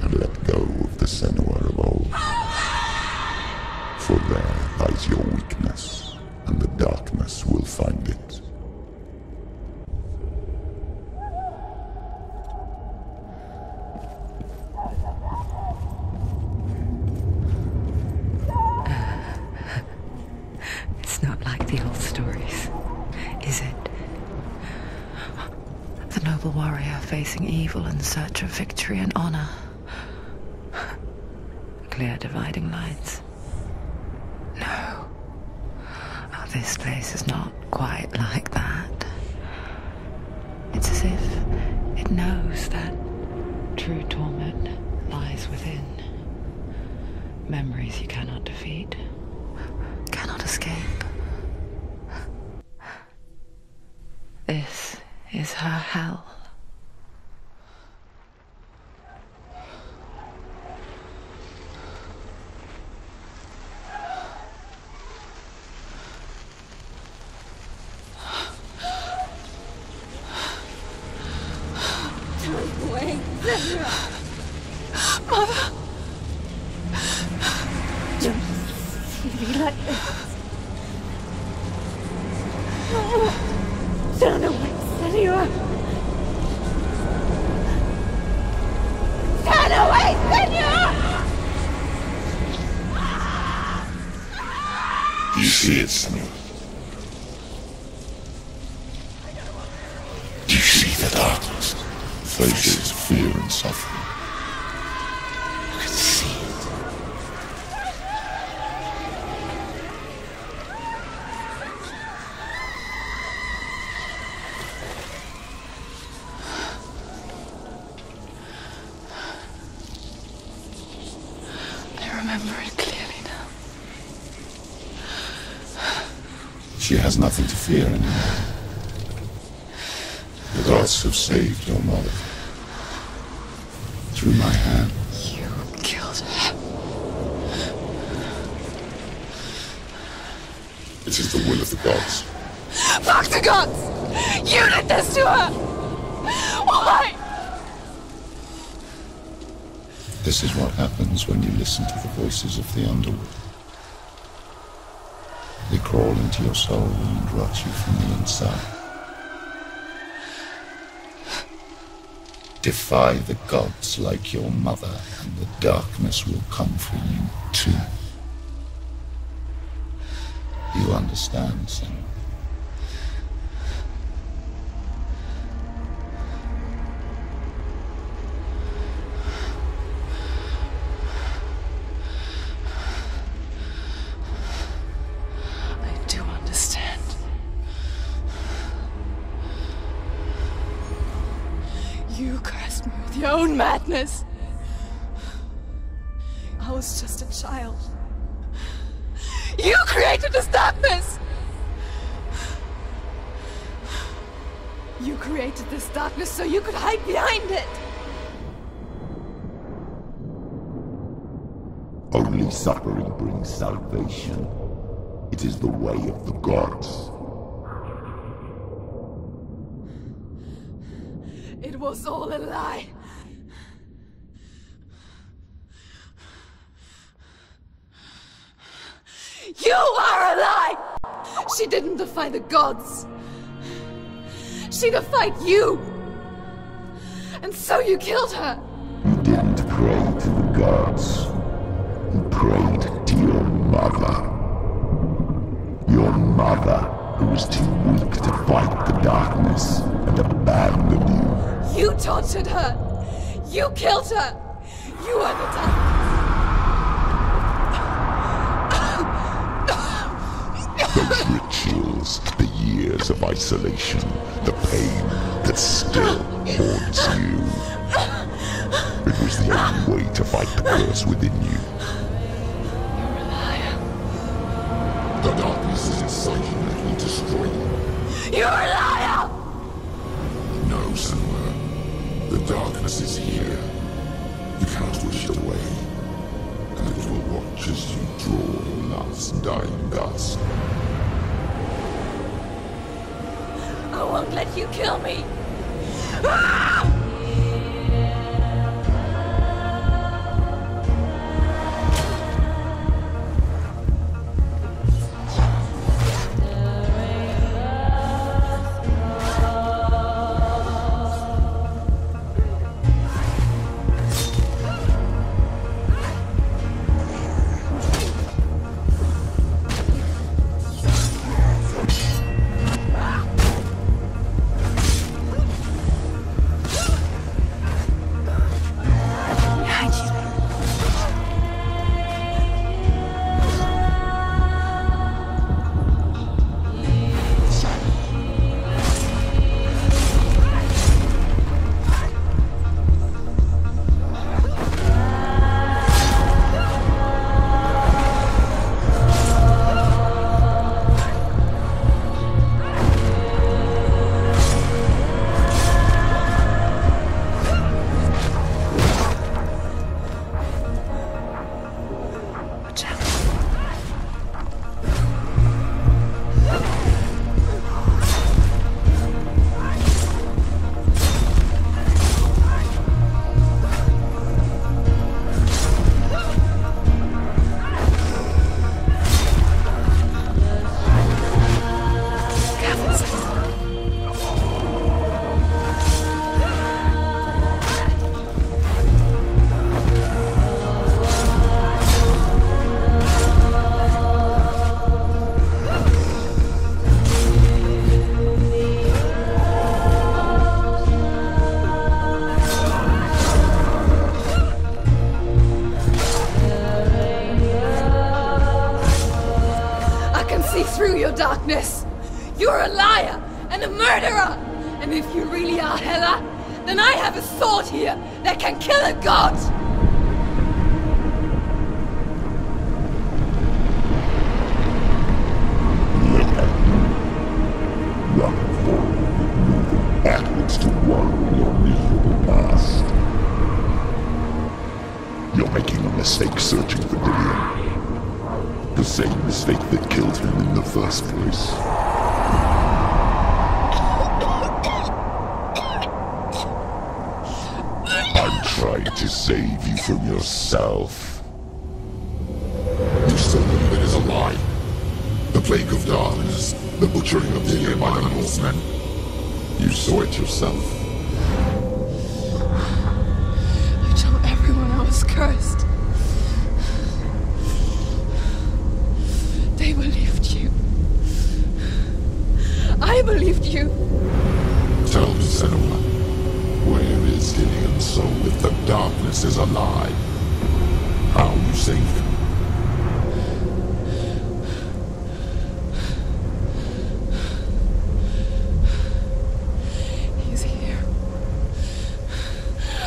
F: and let go of the Senua of old. For there lies your weakness, and the darkness will find it.
G: It's not like the old stories, is it? The noble warrior facing evil in search of victory and honor. Clear dividing lines. No. Oh, this place is not quite like that. It's as if it knows that true torment lies within. Memories you cannot defeat, cannot escape. This is her hell.
I: Mother! Don't see me like this. Turn away, Senua! Turn away, Senua!
F: Do you see it, Senua? Do you see the darkness? Faces of fear and suffering.
H: I can see it.
I: I remember it clearly now.
F: She has nothing to fear anymore. The gods have saved your mother. Through my hand.
I: You killed her.
F: It is the will of the gods.
I: Fuck the gods! You did this to her! Why?
F: This is what happens when you listen to the voices of the underworld. They crawl into your soul and rot you from the inside. Defy the gods like your mother, and the darkness will come for you too. You understand, Senua?
I: I do understand. You cursed me with your own madness. I was just a child. You created this darkness! You created this darkness so you could hide behind it!
F: Only suffering brings salvation. It is the way of the gods.
I: It was all a lie. You are a lie! She didn't defy the gods. She defied you. And so you killed her.
F: You didn't pray to the gods. You prayed to your mother. Your mother, who was too weak to fight the darkness and abandoned you.
I: You tortured her. You killed her. You are the darkness.
F: Those rituals, the years of isolation, the pain that still haunts you. It was the only way to fight the curse within you.
I: You're a liar.
F: The darkness is inside you and it will destroy you.
I: You're a liar!
F: No, Senua. The darkness is here. You cannot wish it away. And it will watch as you draw your last dying gasp.
I: I won't let you kill me! Through your darkness. You're a liar and a murderer. And if you really are Hela, then I have a sword here that can kill a god.
F: Run forward, moving backwards to one your miserable past. You're making a mistake searching for Dillion. The same mistake that killed him in the first place. I'm trying to save you from yourself. You still believe it is a lie. The plague of darkness, the butchering of Dillion by the Northmen. You saw it yourself.
I: You told everyone I was cursed. They believed you. I believed you.
F: Tell me, Senua, where is Dillion's soul if the darkness is a lie? How you saved him?
I: He's here.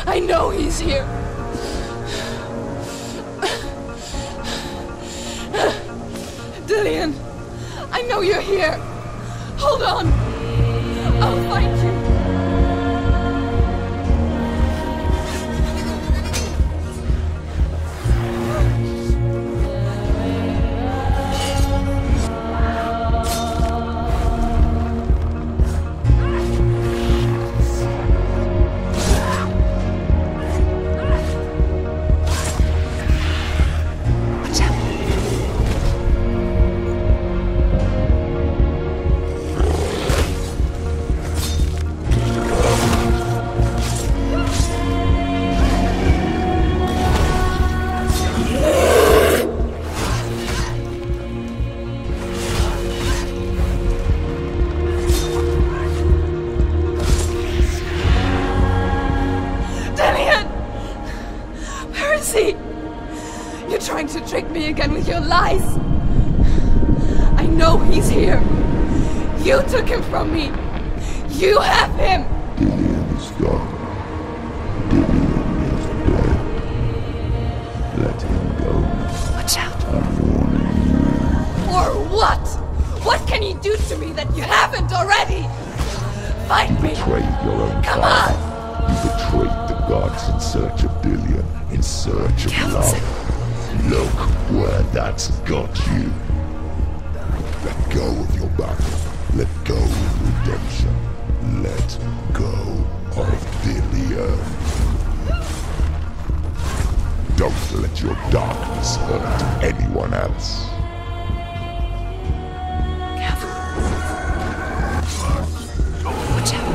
I: I know he's here. Dillion, I know you're here. Hold on. I'll find you. trick me again with your lies. I know he's here. You took him from me. You have him.
F: Dillion is gone. Dillion is dead. Let him go.
A: Watch out.
F: I'm warning you.
I: For what? What can you do to me that you haven't already? Fight me.
F: Betrayed your own
I: Come
F: father.
I: on.
F: You betrayed the gods in search of Dillion, in search of love. Look where that's got you. Let go of your battle. Let go of redemption. Let go of Dillion. Don't let your darkness hurt anyone else.
A: Watch out.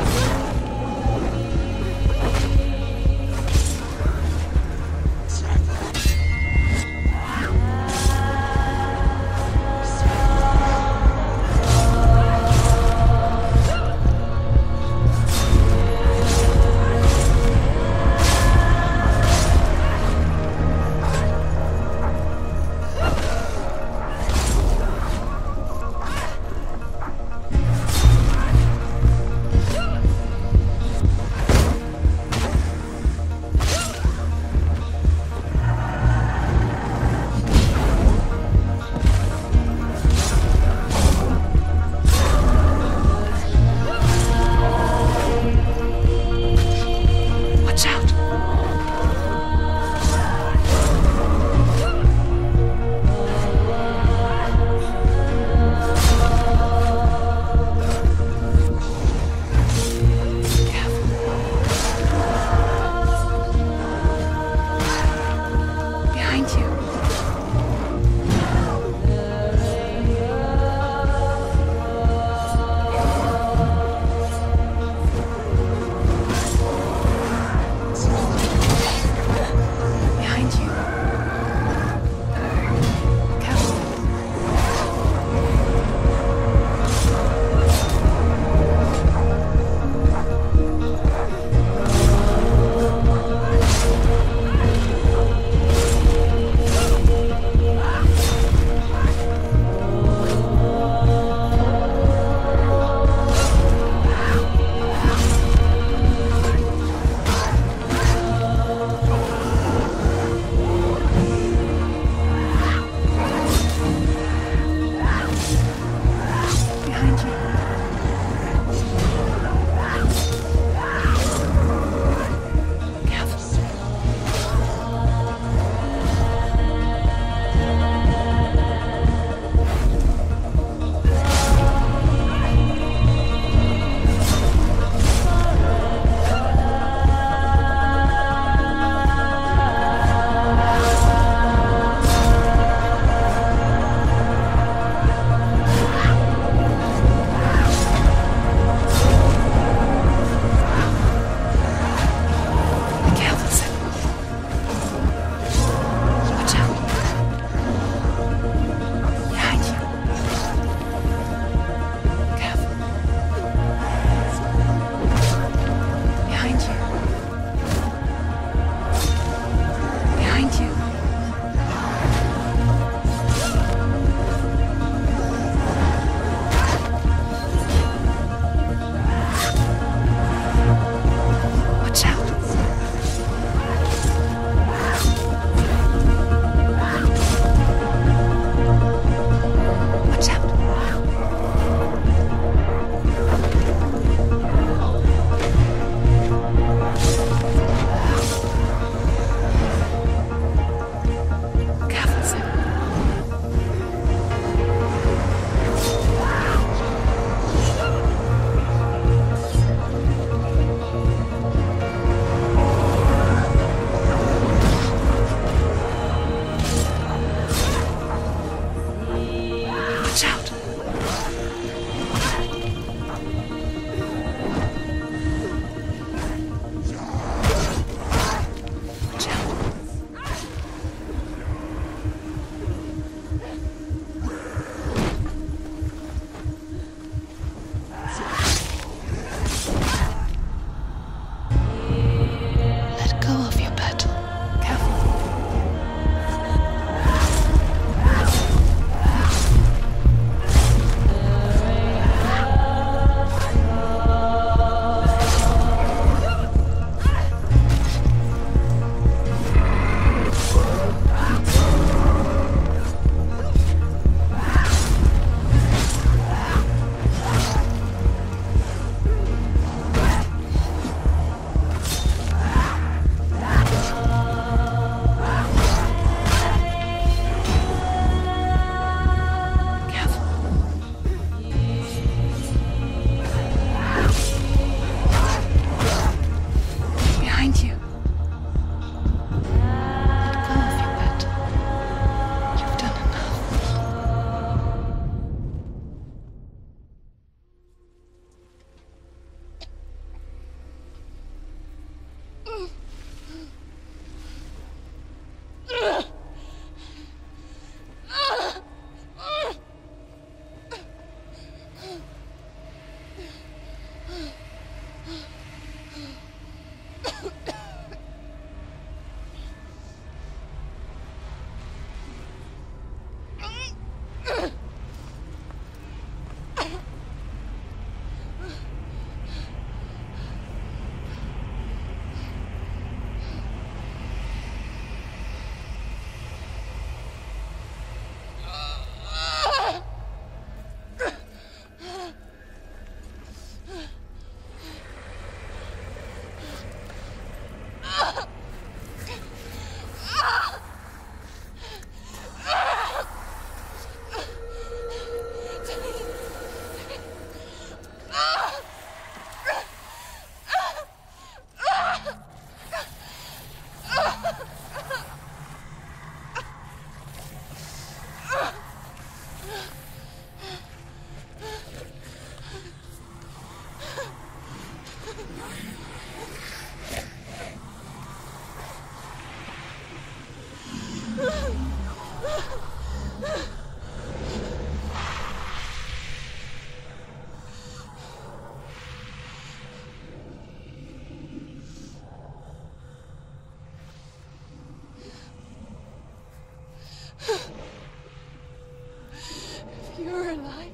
I: If you're alive,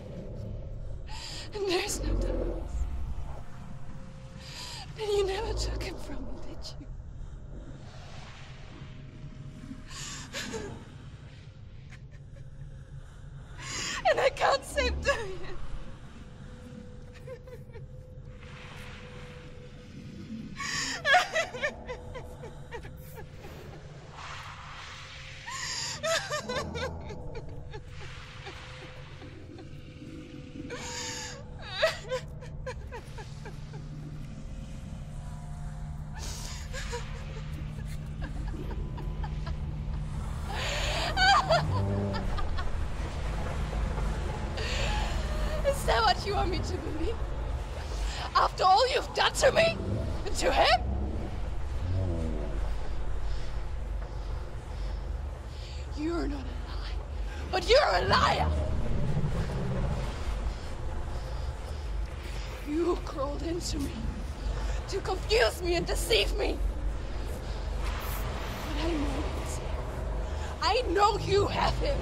I: and there's no darkness, then you never took him from me, did you? And I can't seem to doing it. Is that what you want me to believe? After all you've done to me? And to him? You're not a lie, but you're a liar! You crawled into me to confuse me and deceive me. But I know it's him. I know you have him.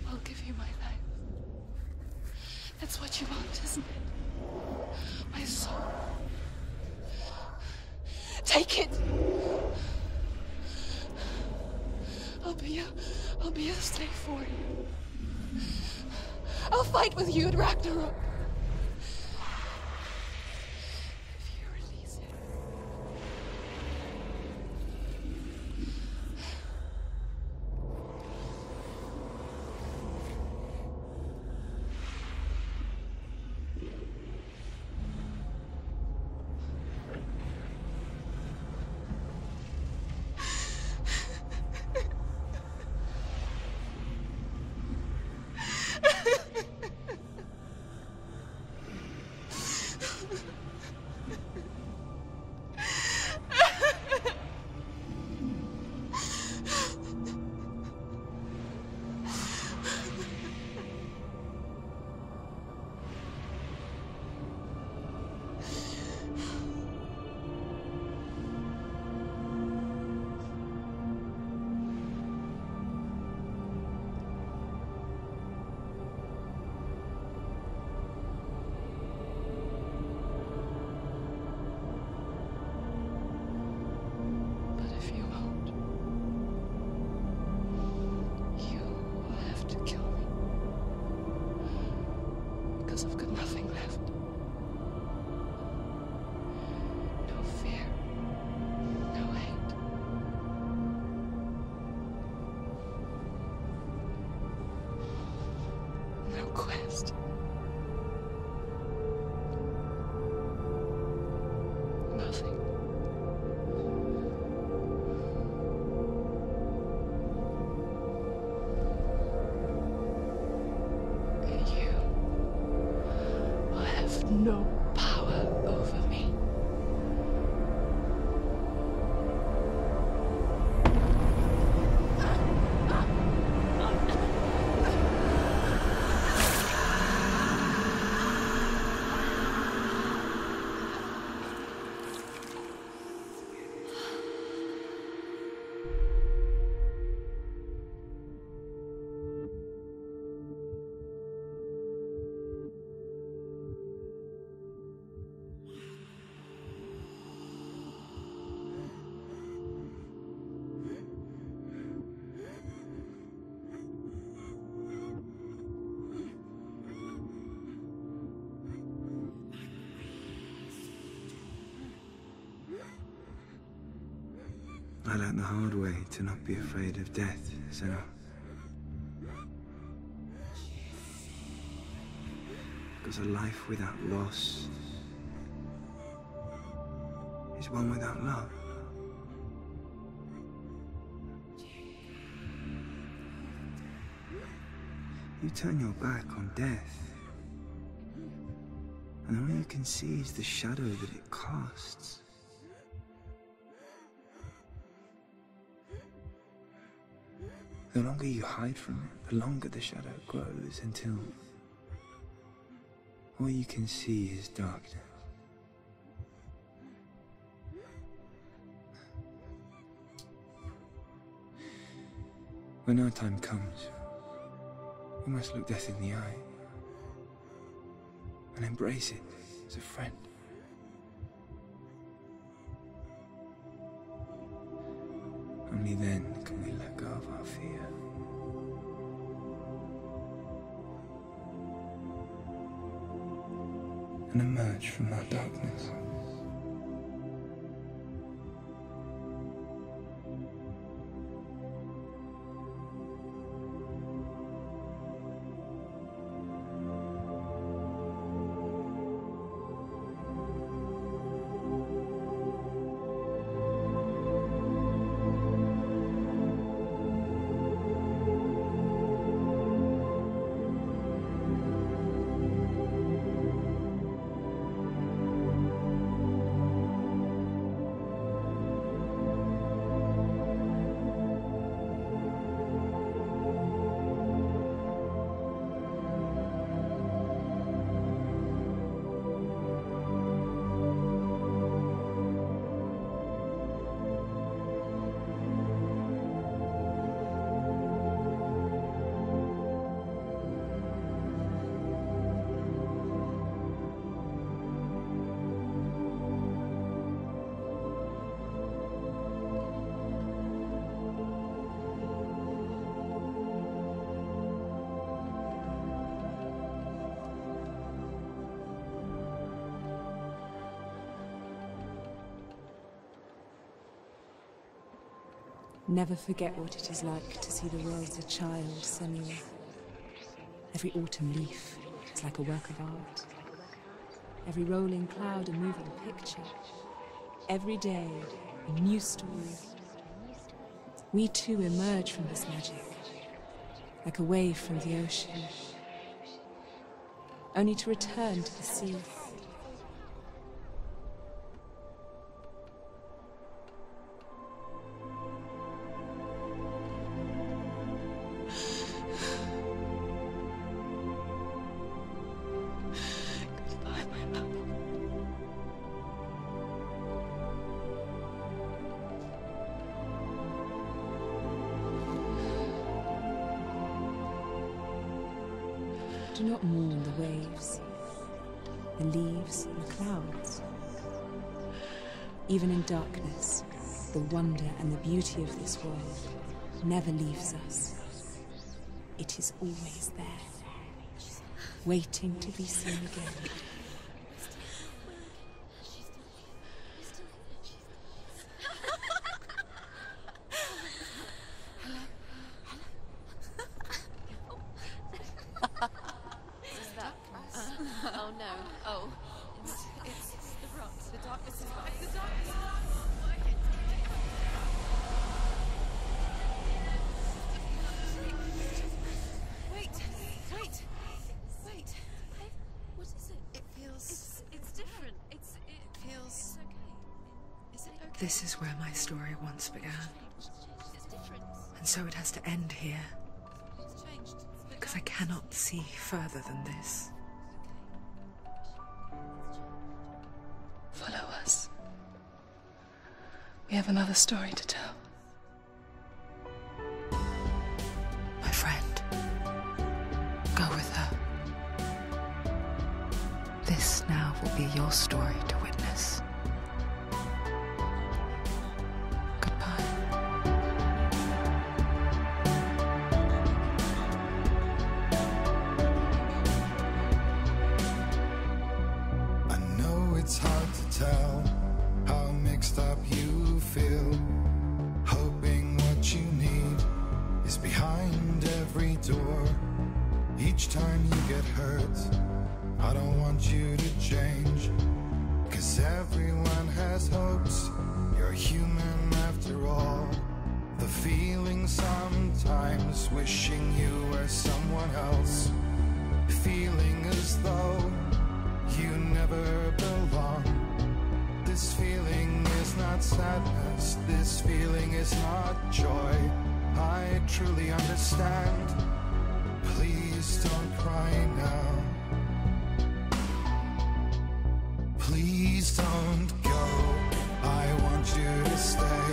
I: I'll give you my life. That's what you want, isn't it? My soul. Take it. I'll be a slave for you. I'll fight with you at Ragnarok. If you release it. I've got nothing left. No fear. No hate. No quest. Nothing. And you will have no power over me.
C: I learned the hard way to not be afraid of death, Senua. Because a life without loss is one without love. You turn your back on death, and all you can see is the shadow that it casts. The longer you hide from it, the longer the shadow grows until all you can see is darkness. When our time comes, we must look death in the eye and embrace it as a friend. Only then can we let go of our fear. And emerge from our darkness.
A: Never forget what it is like to see the world as a child, Senua. Every autumn leaf is like a work of art. Every rolling cloud a moving picture. Every day a new story. We too emerge from this magic, like a wave from the ocean, only to return to the sea. Do not mourn the waves, the leaves, and the clouds. Even in darkness, the wonder and the beauty of this world never leaves us. It is always there, waiting to be seen again.
D: Oh no. Oh. It's the rocks. The darkness is back. The darkness is back. Wait. What is it? It feels... It's different. It feels... It's okay. Is it okay?
G: This is where my story once began.
D: It's different.
G: And so it has to end here.
D: It's changed.
G: Because I cannot see further than this.
B: Follow us. We have another story to tell.
G: My friend, go with her. This now will be your story to witness. Goodbye.
J: I know it's hard to tell how mixed up you feel, everyone has hopes. You're human after all. The feeling sometimes wishing you were someone else. Feeling as though you never belong. This feeling is not sadness, this feeling is not joy. I truly understand. Please don't cry now. Please don't go, I want you to stay.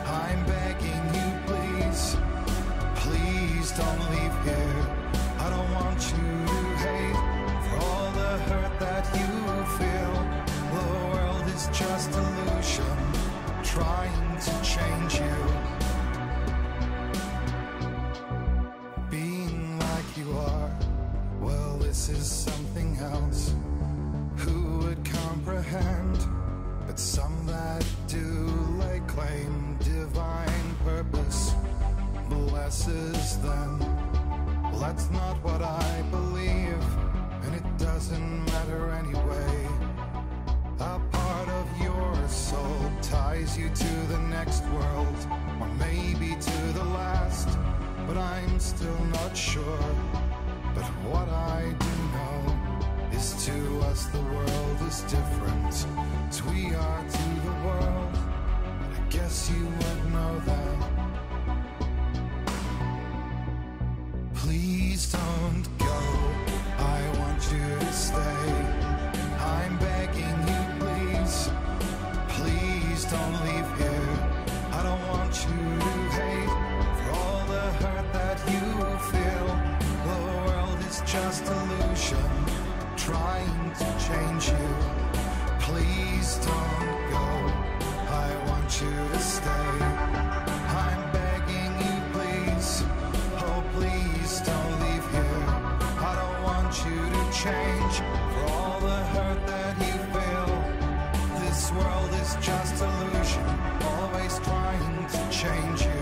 J: I'm begging you, please. Please don't leave here. I don't want you to hate for all the hurt that you feel. The world is just illusion, trying to change you. Being like you are, well, this is something else. Who would comprehend? But some that do lay claim divine purpose blesses them. Well, that's not what I believe, and it doesn't matter anyway. A part of your soul ties you to the next world, or maybe to the last, but I'm still not sure. But what I do know is to us the world is different as we are to the world. I guess you would know that. Please don't go, I want you to stay. I'm begging you, please. Please don't leave here. I don't want you to hate for all the hurt that you feel. The world is just illusion, trying to change you. Please don't go, I want you to stay. I'm begging you, please. Oh, please don't leave here. I don't want you to change for all the hurt that you feel. This world is just illusion, always trying to change you.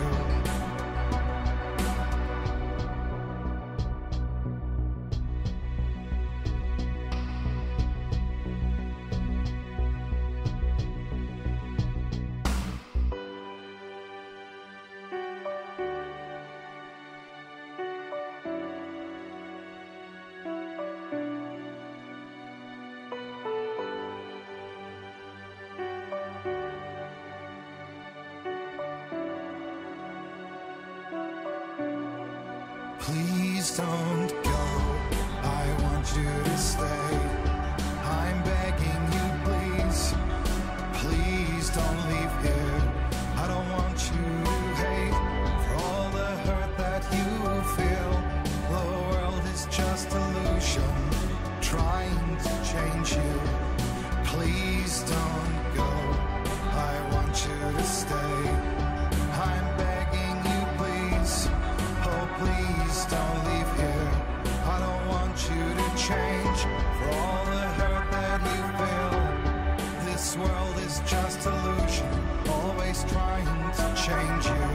J: Please don't go, I want you to stay. I'm begging you, please. Please don't leave here. I don't want you to hate for all the hurt that you feel. The world is just illusion, trying to change you. Please don't go, I want you to stay. I'm begging you, please. Oh, please don't leave here. I don't want you to change for all the hurt that you feel. This world is just illusion, always trying to change you.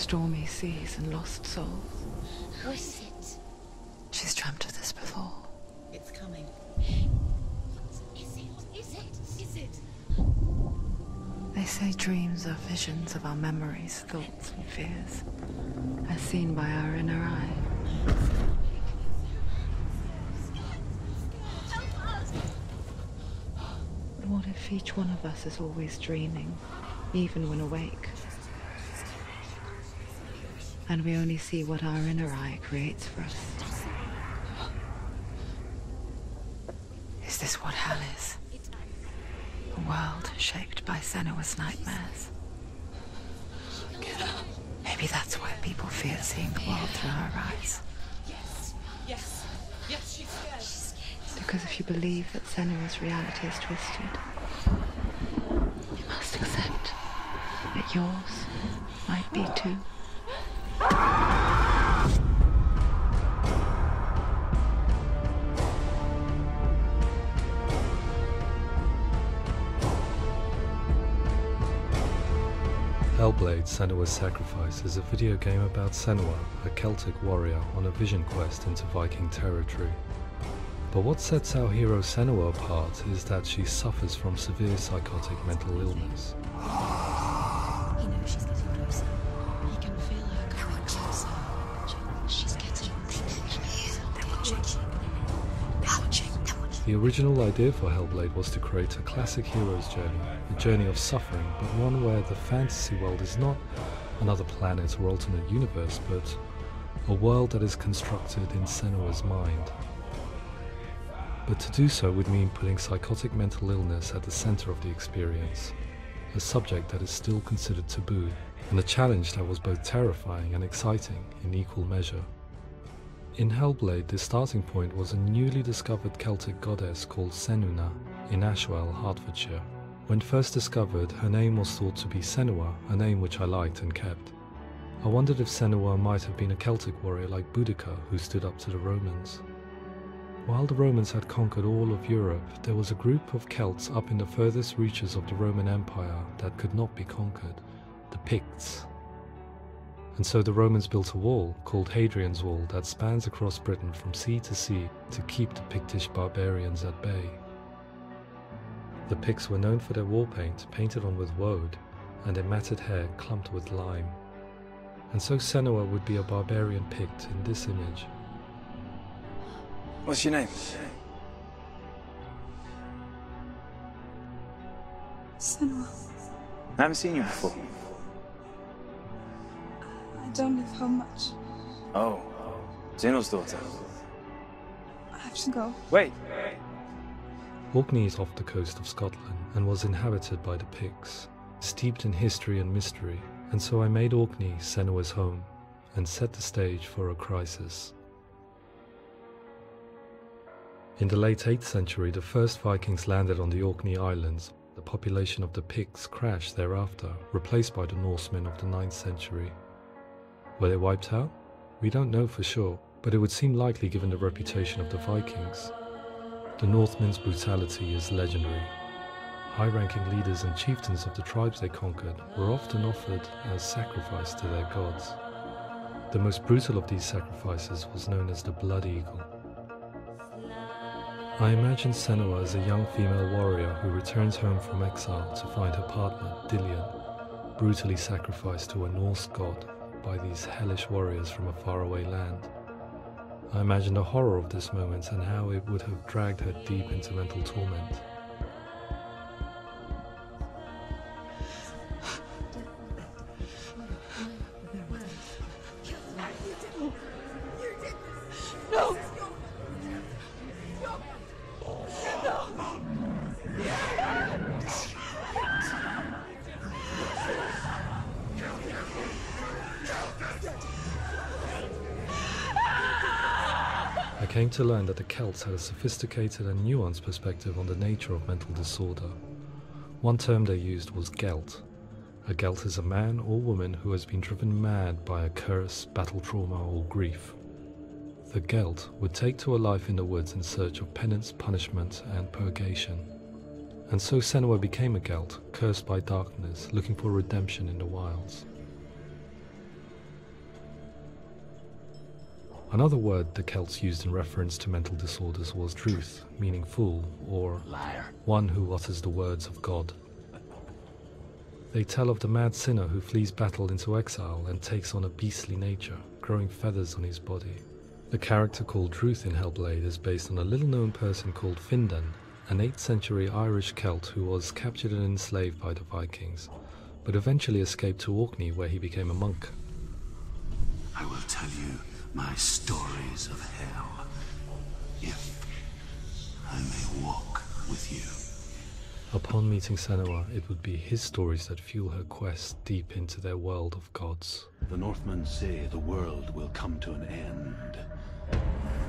G: stormy seas and lost souls.
A: What is it?
G: She's dreamt of this before.
A: It's coming. Is it?
G: They say dreams are visions of our memories, thoughts and fears, as seen by our inner eye. But what if each one of us is always dreaming, even when awake? And we only see what our inner eye creates for us. Is this what hell is? A world shaped by Senua's nightmares. Maybe that's why people fear seeing the world through her eyes.
A: Yes, she's scared.
G: Because if you believe that Senua's reality is twisted, you must accept that yours might be too.
K: Hellblade: Senua's Sacrifice is a video game about Senua, a Celtic warrior on a vision quest into Viking territory. But what sets our hero Senua apart is that she suffers from severe psychotic mental illness.
A: He knows she's getting closer. He can feel her coming closer. She's getting closer. They're watching.
K: The original idea for Hellblade was to create a classic hero's journey, a journey of suffering, but one where the fantasy world is not another planet or alternate universe, but a world that is constructed in Senua's mind. But to do so would mean putting psychotic mental illness at the center of the experience, a subject that is still considered taboo, and a challenge that was both terrifying and exciting in equal measure. In Hellblade, the starting point was a newly discovered Celtic goddess called Senua in Ashwell, Hertfordshire. When first discovered, her name was thought to be Senua, a name which I liked and kept. I wondered if Senua might have been a Celtic warrior like Boudica who stood up to the Romans. While the Romans had conquered all of Europe, there was a group of Celts up in the furthest reaches of the Roman Empire that could not be conquered, the Picts. And so the Romans built a wall, called Hadrian's Wall, that spans across Britain from sea to sea to keep the Pictish barbarians at bay. The Picts were known for their war paint, painted on with woad, and their matted hair clumped with lime. And so Senua would be a barbarian Pict in this image.
C: What's your name?
B: Senua.
C: I haven't seen you before.
B: I don't live home much.
C: Oh, Zeno's daughter.
B: I have to go.
C: Wait.
K: Orkney is off the coast of Scotland and was inhabited by the Picts, steeped in history and mystery, and so I made Orkney Senua's home and set the stage for a crisis. In the late 8th century, the first Vikings landed on the Orkney Islands. The population of the Picts crashed thereafter, replaced by the Norsemen of the 9th century. Were they wiped out? We don't know for sure, but it would seem likely given the reputation of the Vikings. The Northmen's brutality is legendary. High-ranking leaders and chieftains of the tribes they conquered were often offered as sacrifice to their gods. The most brutal of these sacrifices was known as the Blood Eagle. I imagine Senua as a young female warrior who returns home from exile to find her partner, Dillion, brutally sacrificed to a Norse god by these hellish warriors from a faraway land. I imagine the horror of this moment and how it would have dragged her deep into mental torment.
B: No!
K: I came to learn that the Celts had a sophisticated and nuanced perspective on the nature of mental disorder. One term they used was Gelt. A Gelt is a man or woman who has been driven mad by a curse, battle trauma, or grief. The Gelt would take to a life in the woods in search of penance, punishment, and purgation. And so Senua became a Gelt, cursed by darkness, looking for redemption in the wilds. Another word the Celts used in reference to mental disorders was druth, meaning fool, or
H: Liar.
K: one who utters the words of God. They tell of the mad sinner who flees battle into exile and takes on a beastly nature, growing feathers on his body. The character called Druth in Hellblade is based on a little-known person called Findan, an 8th century Irish Celt who was captured and enslaved by the Vikings, but eventually escaped to Orkney where he became a monk.
H: I will tell you my stories of hell, if I may walk with you.
K: Upon meeting Senua, it would be his stories that fuel her quest deep into their world of gods.
E: The Northmen say the world will come to an end.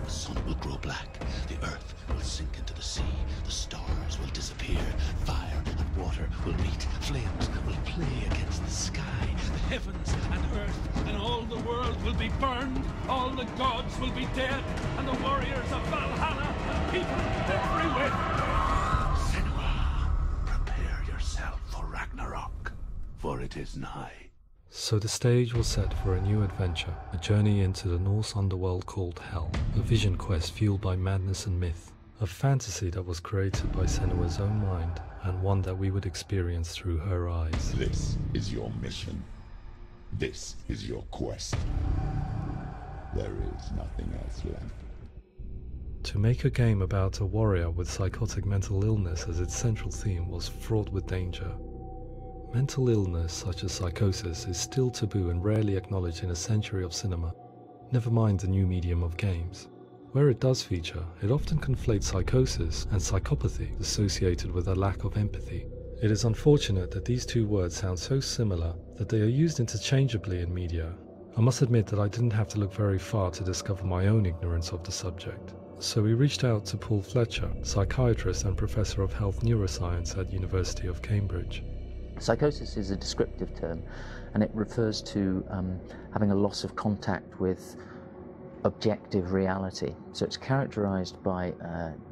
H: The sun will grow black, the earth will sink into the sea, the stars will disappear, fire and water will meet, flames will play against the sky,
E: The heavens and earth and all the world will be burned, all the gods will be dead, and the warriors of Valhalla and people everywhere. Prepare yourself for Ragnarok, for it is nigh.
K: So the stage was set for a new adventure, a journey into the Norse underworld called Hell, a vision quest fueled by madness and myth, a fantasy that was created by Senua's own mind, and one that we would experience through her eyes.
F: This is your mission. This is your quest. There is nothing else left.
K: To make a game about a warrior with psychotic mental illness as its central theme was fraught with danger. Mental illness such as psychosis is still taboo and rarely acknowledged in a century of cinema, never mind the new medium of games. Where it does feature, it often conflates psychosis and psychopathy associated with a lack of empathy. It is unfortunate that these two words sound so similar that they are used interchangeably in media. I must admit that I didn't have to look very far to discover my own ignorance of the subject. So we reached out to Paul Fletcher, psychiatrist and professor of health neuroscience at University of Cambridge.
L: Psychosis is a descriptive term, and it refers to having a loss of contact with objective reality. So it's characterized by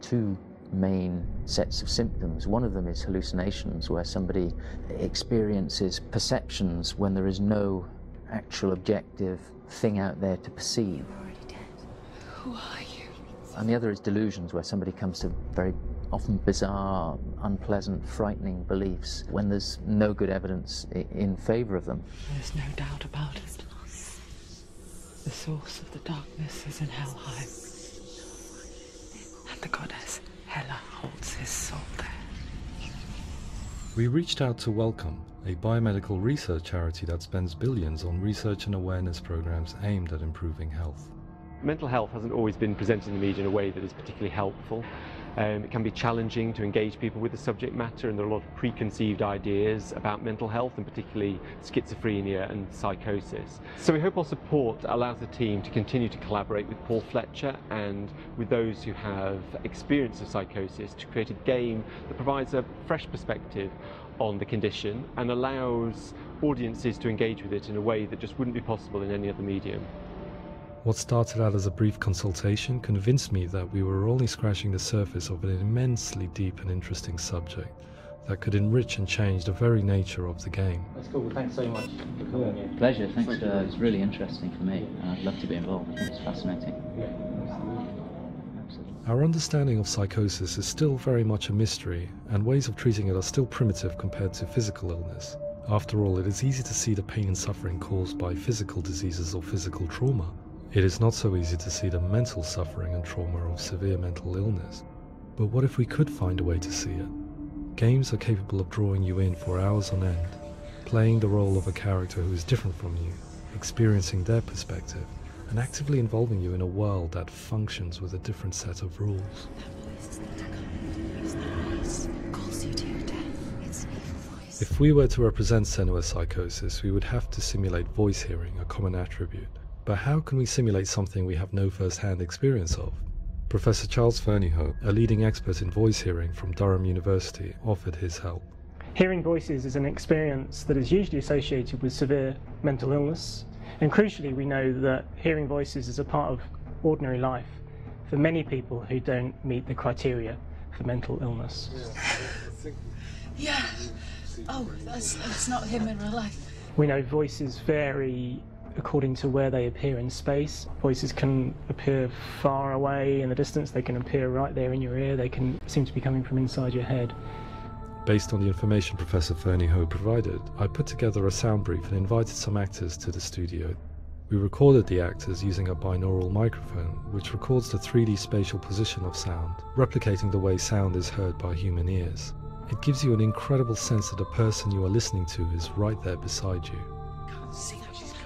L: two main sets of symptoms. One of them is hallucinations, where somebody experiences perceptions when there is no actual objective thing out there to perceive.
A: You're already dead. Who are you?
L: And the other is delusions, where somebody comes to very often bizarre, unpleasant, frightening beliefs when there's no good evidence in favor of them.
G: There's no doubt about it. The source of the darkness is in Helheim, and the goddess Hela holds his soul there.
K: We reached out to Welcome, a biomedical research charity that spends billions on research and awareness programs aimed at improving health.
M: Mental health hasn't always been presented in the media in a way that is particularly helpful. It can be challenging to engage people with the subject matter, and there are a lot of preconceived ideas about mental health, and particularly schizophrenia and psychosis. So we hope our support allows the team to continue to collaborate with Paul Fletcher and with those who have experience of psychosis to create a game that provides a fresh perspective on the condition and allows audiences to engage with it in a way that just wouldn't be possible in any other medium.
K: What started out as a brief consultation convinced me that we were only scratching the surface of an immensely deep and interesting subject that could enrich and change the very nature of the game.
N: That's cool. Thanks so much for coming here.
L: Pleasure. Thanks. It's really interesting for me. I'd love to be involved. It's fascinating.
K: Our understanding of psychosis is still very much a mystery, and ways of treating it are still primitive compared to physical illness. After all, it is easy to see the pain and suffering caused by physical diseases or physical trauma. It is not so easy to see the mental suffering and trauma of severe mental illness. But what if we could find a way to see it? Games are capable of drawing you in for hours on end, playing the role of a character who is different from you, experiencing their perspective, and actively involving you in a world that functions with a different set of rules. If we were to represent Senua's psychosis, we would have to simulate voice hearing, a common attribute. But how can we simulate something we have no first-hand experience of? Professor Charles Fernyhough, a leading expert in voice hearing from Durham University, offered his help.
O: Hearing voices is an experience that is usually associated with severe mental illness, and crucially we know that hearing voices is a part of ordinary life for many people who don't meet the criteria for mental illness.
B: Yeah. Oh, that's not him in real life.
O: We know voices vary according to where they appear in space. Voices can appear far away in the distance, they can appear right there in your ear, they can seem to be coming from inside your head.
K: Based on the information Professor Fernie Ho provided, I put together a sound brief and invited some actors to the studio. We recorded the actors using a binaural microphone, which records the 3D spatial position of sound, replicating the way sound is heard by human ears. It gives you an incredible sense that the person you are listening to is right there beside you.
A: Can't see how she's going.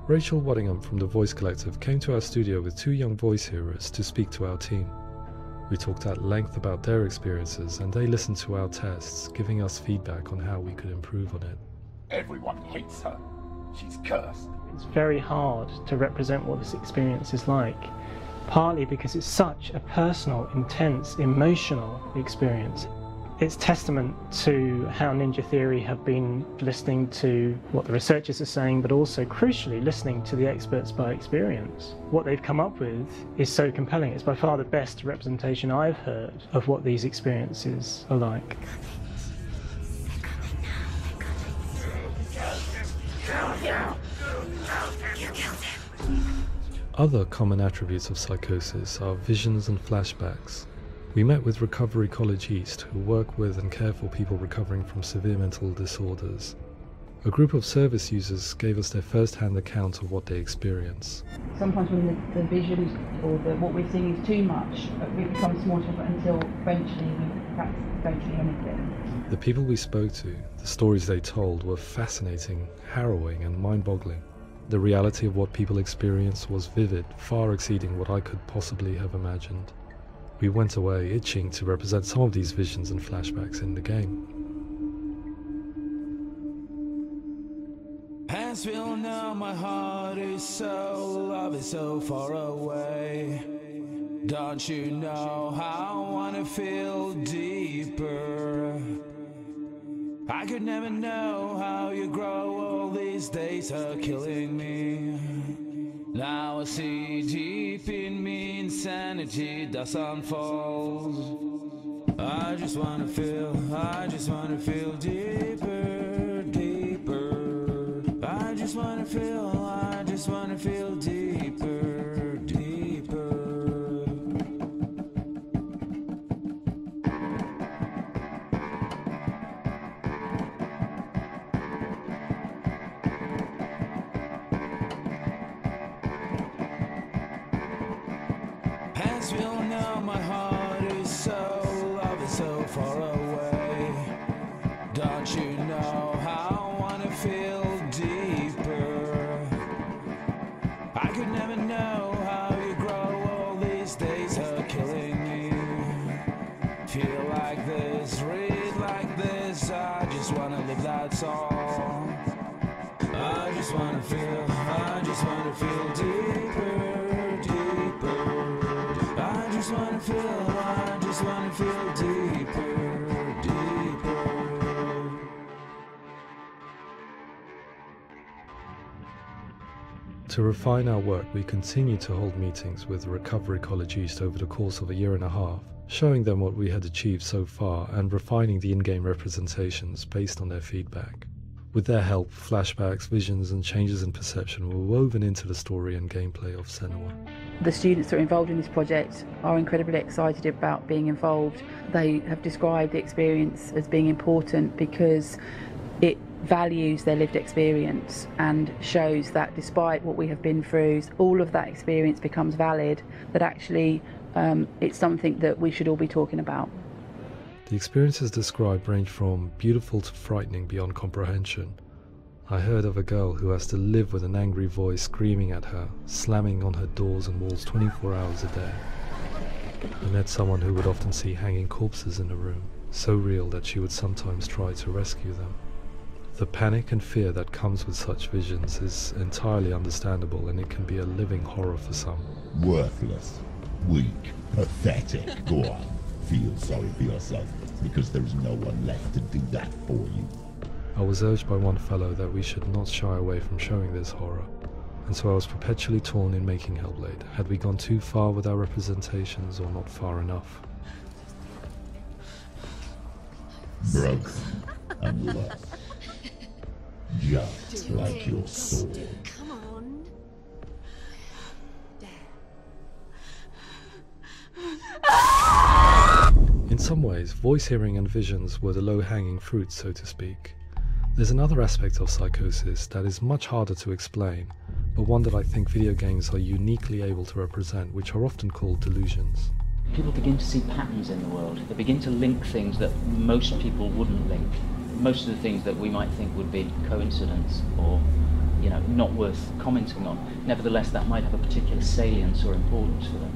K: Rachel Waddingham from the Voice Collective came to our studio with 2 young voice hearers to speak to our team. We talked at length about their experiences and they listened to our tests, giving us feedback on how we could improve on it.
F: Everyone hates her. She's cursed.
O: It's very hard to represent what this experience is like, partly because it's such a personal, intense, emotional experience. It's testament to how Ninja Theory have been listening to what the researchers are saying, but also crucially listening to the experts by experience. What they've come up with is so compelling. It's by far the best representation I've heard of what these experiences are like.
K: Other common attributes of psychosis are visions and flashbacks. We met with Recovery College East, who work with and care for people recovering from severe mental disorders. A group of service users gave us their first-hand account of what they experience.
P: Sometimes when the visions or what we're seeing is too much, it becomes more difficult until eventually we perhaps don't see anything.
K: The people we spoke to, the stories they told, were fascinating, harrowing and mind-boggling. The reality of what people experienced was vivid, far exceeding what I could possibly have imagined. We went away itching to represent some of these visions and flashbacks in the game.
J: As we all know, my heart is so, love is so far away. Don't you know how I wanna feel deeper? I could never know how you grow, all these days are killing me. Now I see deep in me insanity does unfold. I just wanna feel deeper, deeper. I just wanna feel deeper, deeper. As we all know, my heart is so, love is so far away. Don't you know how I wanna feel deeper? I could never know how you grow, all these days are killing me. Feel like this, read like this, I just wanna live that song. I just wanna feel deeper, deeper. I just wanna feel deeper, deeper.
K: To refine our work, we continue to hold meetings with Recovery College East over the course of a year and a half, showing them what we had achieved so far and refining the in-game representations based on their feedback. With their help, flashbacks, visions and changes in perception were woven into the story and gameplay of Senua.
P: The students that are involved in this project are incredibly excited about being involved. They have described the experience as being important because it values their lived experience and shows that despite what we have been through, all of that experience becomes valid, that actually it's something that we should all be talking about.
K: The experiences described range from beautiful to frightening beyond comprehension. I heard of a girl who has to live with an angry voice screaming at her, slamming on her doors and walls 24 hours a day. I met someone who would often see hanging corpses in a room, so real that she would sometimes try to rescue them. The panic and fear that comes with such visions is entirely understandable, and it can be a living horror for some.
F: Worthless, weak, pathetic. Go on, feel sorry for yourself, because there is no one left to do that for you.
K: I was urged by one fellow that we should not shy away from showing this horror, and so I was perpetually torn in making Hellblade. Had we gone too far with our representations or not far enough?
F: broken and lost. Just like your sword.
A: Come on.
K: In some ways, voice hearing and visions were the low-hanging fruit, so to speak. There's another aspect of psychosis that is much harder to explain, but one that I think video games are uniquely able to represent, which are often called delusions.
L: People begin to see patterns in the world. They begin to link things that most people wouldn't link. Most of the things that we might think would be coincidence or, not worth commenting on. Nevertheless, that might have a particular salience or importance for them.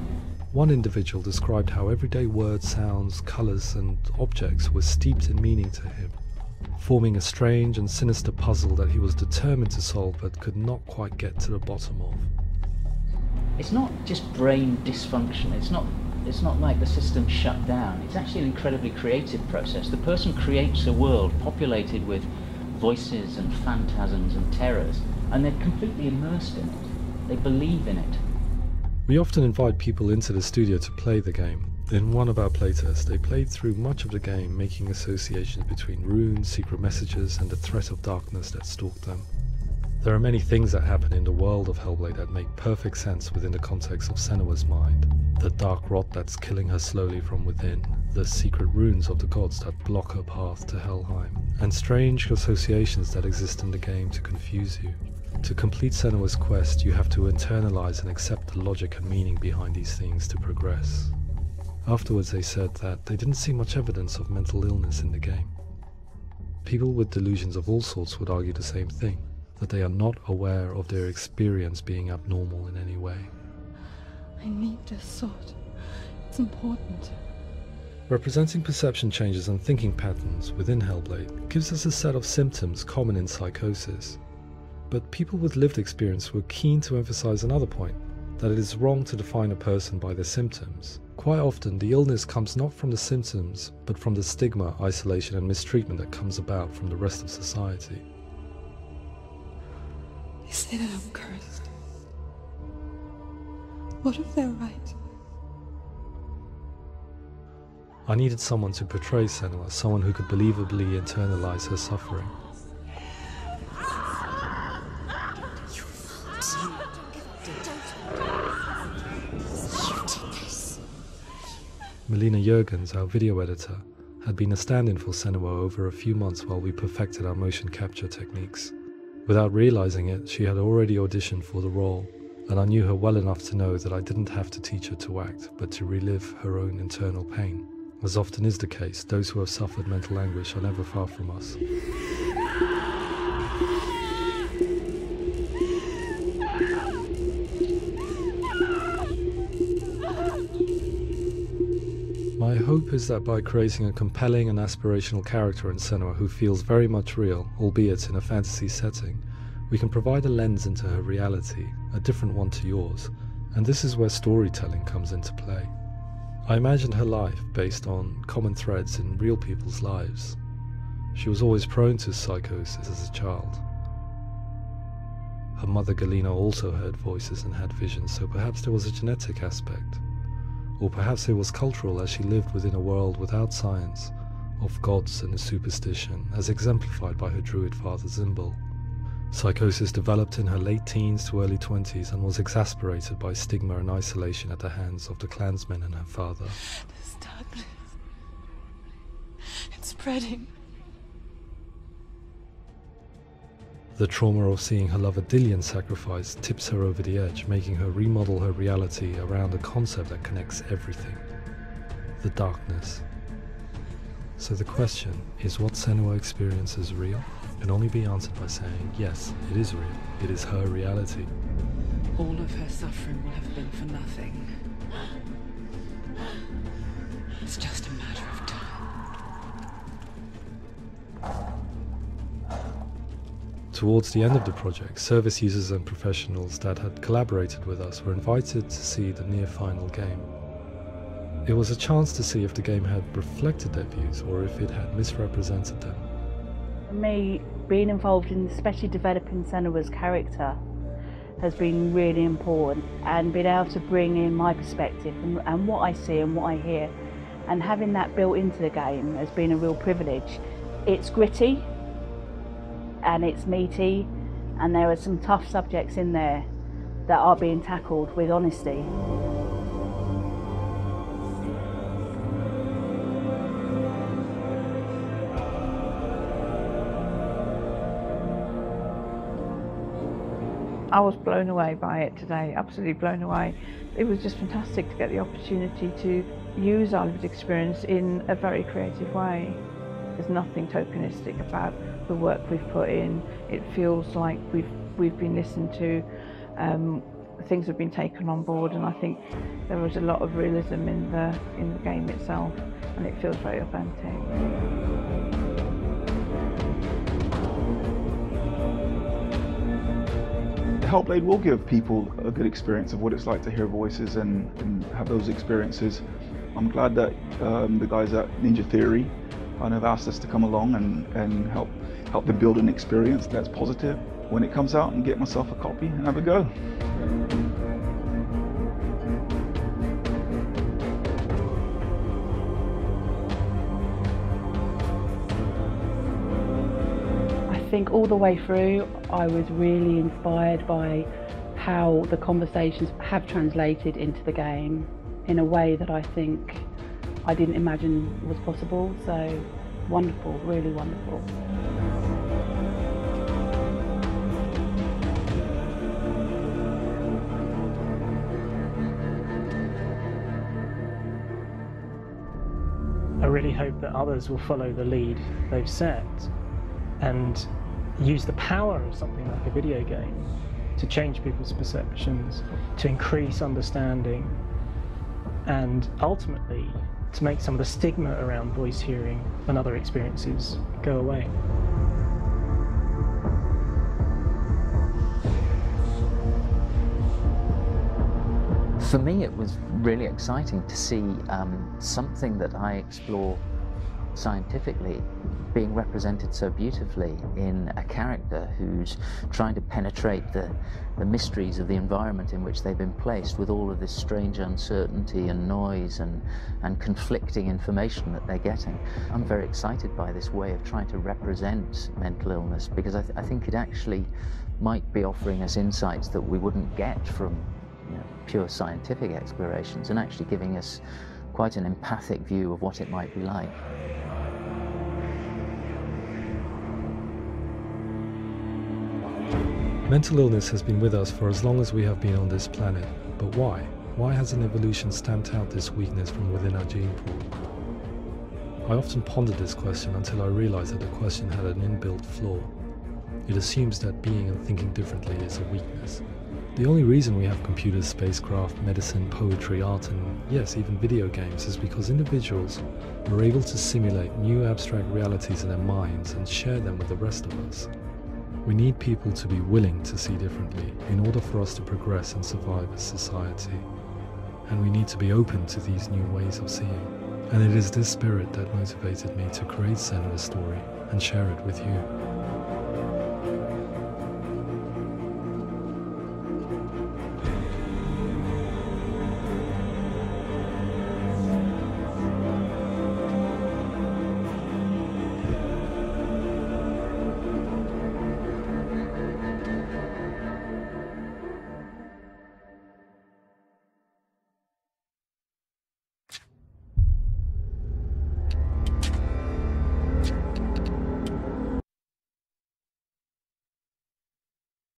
K: One individual described how everyday words, sounds, colours and objects were steeped in meaning to him, forming a strange and sinister puzzle that he was determined to solve but could not quite get to the bottom of.
L: It's not just brain dysfunction. It's not like the system shut down. It's actually an incredibly creative process. The person creates a world populated with voices and phantasms and terrors, and they're completely immersed in it. They believe in it.
K: We often invite people into the studio to play the game. In one of our playtests, they played through much of the game, making associations between runes, secret messages, and the threat of darkness that stalked them. There are many things that happen in the world of Hellblade that make perfect sense within the context of Senua's mind. The dark rot that's killing her slowly from within, the secret runes of the gods that block her path to Helheim, and strange associations that exist in the game to confuse you. To complete Senua's quest, you have to internalize and accept the logic and meaning behind these things to progress. Afterwards, they said that they didn't see much evidence of mental illness in the game. People with delusions of all sorts would argue the same thing, that they are not aware of their experience being abnormal in any way.
B: I need this sword. It's important.
K: Representing perception changes and thinking patterns within Hellblade gives us a set of symptoms common in psychosis. But people with lived experience were keen to emphasize another point, that it is wrong to define a person by their symptoms. Quite often, the illness comes not from the symptoms, but from the stigma, isolation and mistreatment that comes about from the rest of society.
B: They say that I'm cursed. What if they're right?
K: I needed someone to portray Senua, someone who could believably internalize her suffering. Melina Jurgens, our video editor, had been a stand-in for Senua over a few months while we perfected our motion capture techniques. Without realizing it, she had already auditioned for the role, and I knew her well enough to know that I didn't have to teach her to act, but to relive her own internal pain. As often is the case, those who have suffered mental anguish are never far from us. My hope is that by creating a compelling and aspirational character in Senua who feels very much real, albeit in a fantasy setting, we can provide a lens into her reality, a different one to yours, and this is where storytelling comes into play. I imagined her life based on common threads in real people's lives. She was always prone to psychosis as a child. Her mother Galina also heard voices and had visions, so perhaps there was a genetic aspect. Or perhaps it was cultural, as she lived within a world without science, of gods and superstition, as exemplified by her druid father Zimbal. Psychosis developed in her late teens to early 20s and was exacerbated by stigma and isolation at the hands of the clansmen and her father.
B: This darkness. It's spreading.
K: The trauma of seeing her lover Dillian sacrificed tips her over the edge, making her remodel her reality around a concept that connects everything: the darkness. So the question, is what Senua experiences real? Can only be answered by saying, yes, it is real. It is her reality.
G: All of her suffering will have been for nothing. It's just a matter of time.
K: Towards the end of the project, service users and professionals that had collaborated with us were invited to see the near-final game. It was a chance to see if the game had reflected their views or if it had misrepresented them.
P: For me, being involved in especially developing Senua's character has been really important, and being able to bring in my perspective and what I see and what I hear and having that built into the game has been a real privilege. It's gritty and it's meaty, and there are some tough subjects in there that are being tackled with honesty.
Q: I was blown away by it today, absolutely blown away. It was just fantastic to get the opportunity to use our lived experience in a very creative way. There's nothing tokenistic about the work we've put in. It feels like we've been listened to, things have been taken on board, and I think there was a lot of realism in the game itself, and it feels very authentic.
R: Hellblade will give people a good experience of what it's like to hear voices and have those experiences. I'm glad that the guys at Ninja Theory kind of asked us to come along and help them build an experience that's positive when it comes out, and get myself a copy and have a go.
P: I think all the way through I was really inspired by how the conversations have translated into the game in a way that I think I didn't imagine was possible. So wonderful, really wonderful.
O: I really hope that others will follow the lead they've set and use the power of something like a video game to change people's perceptions, to increase understanding, and ultimately to make some of the stigma around voice hearing and other experiences go away.
L: For me, it was really exciting to see something that I explore scientifically being represented so beautifully in a character who's trying to penetrate the mysteries of the environment in which they've been placed, with all of this strange uncertainty and noise and conflicting information that they're getting. I'm very excited by this way of trying to represent mental illness, because I think it actually might be offering us insights that we wouldn't get from pure scientific explorations, and actually giving us quite an empathic view of what it might be like.
K: Mental illness has been with us for as long as we have been on this planet, but why? Why hasn't evolution stamped out this weakness from within our gene pool? I often pondered this question until I realized that the question had an inbuilt flaw. It assumes that being and thinking differently is a weakness. The only reason we have computers, spacecraft, medicine, poetry, art, and yes, even video games is because individuals were able to simulate new abstract realities in their minds and share them with the rest of us. We need people to be willing to see differently in order for us to progress and survive as society. And we need to be open to these new ways of seeing. And it is this spirit that motivated me to create Senua's story and share it with you.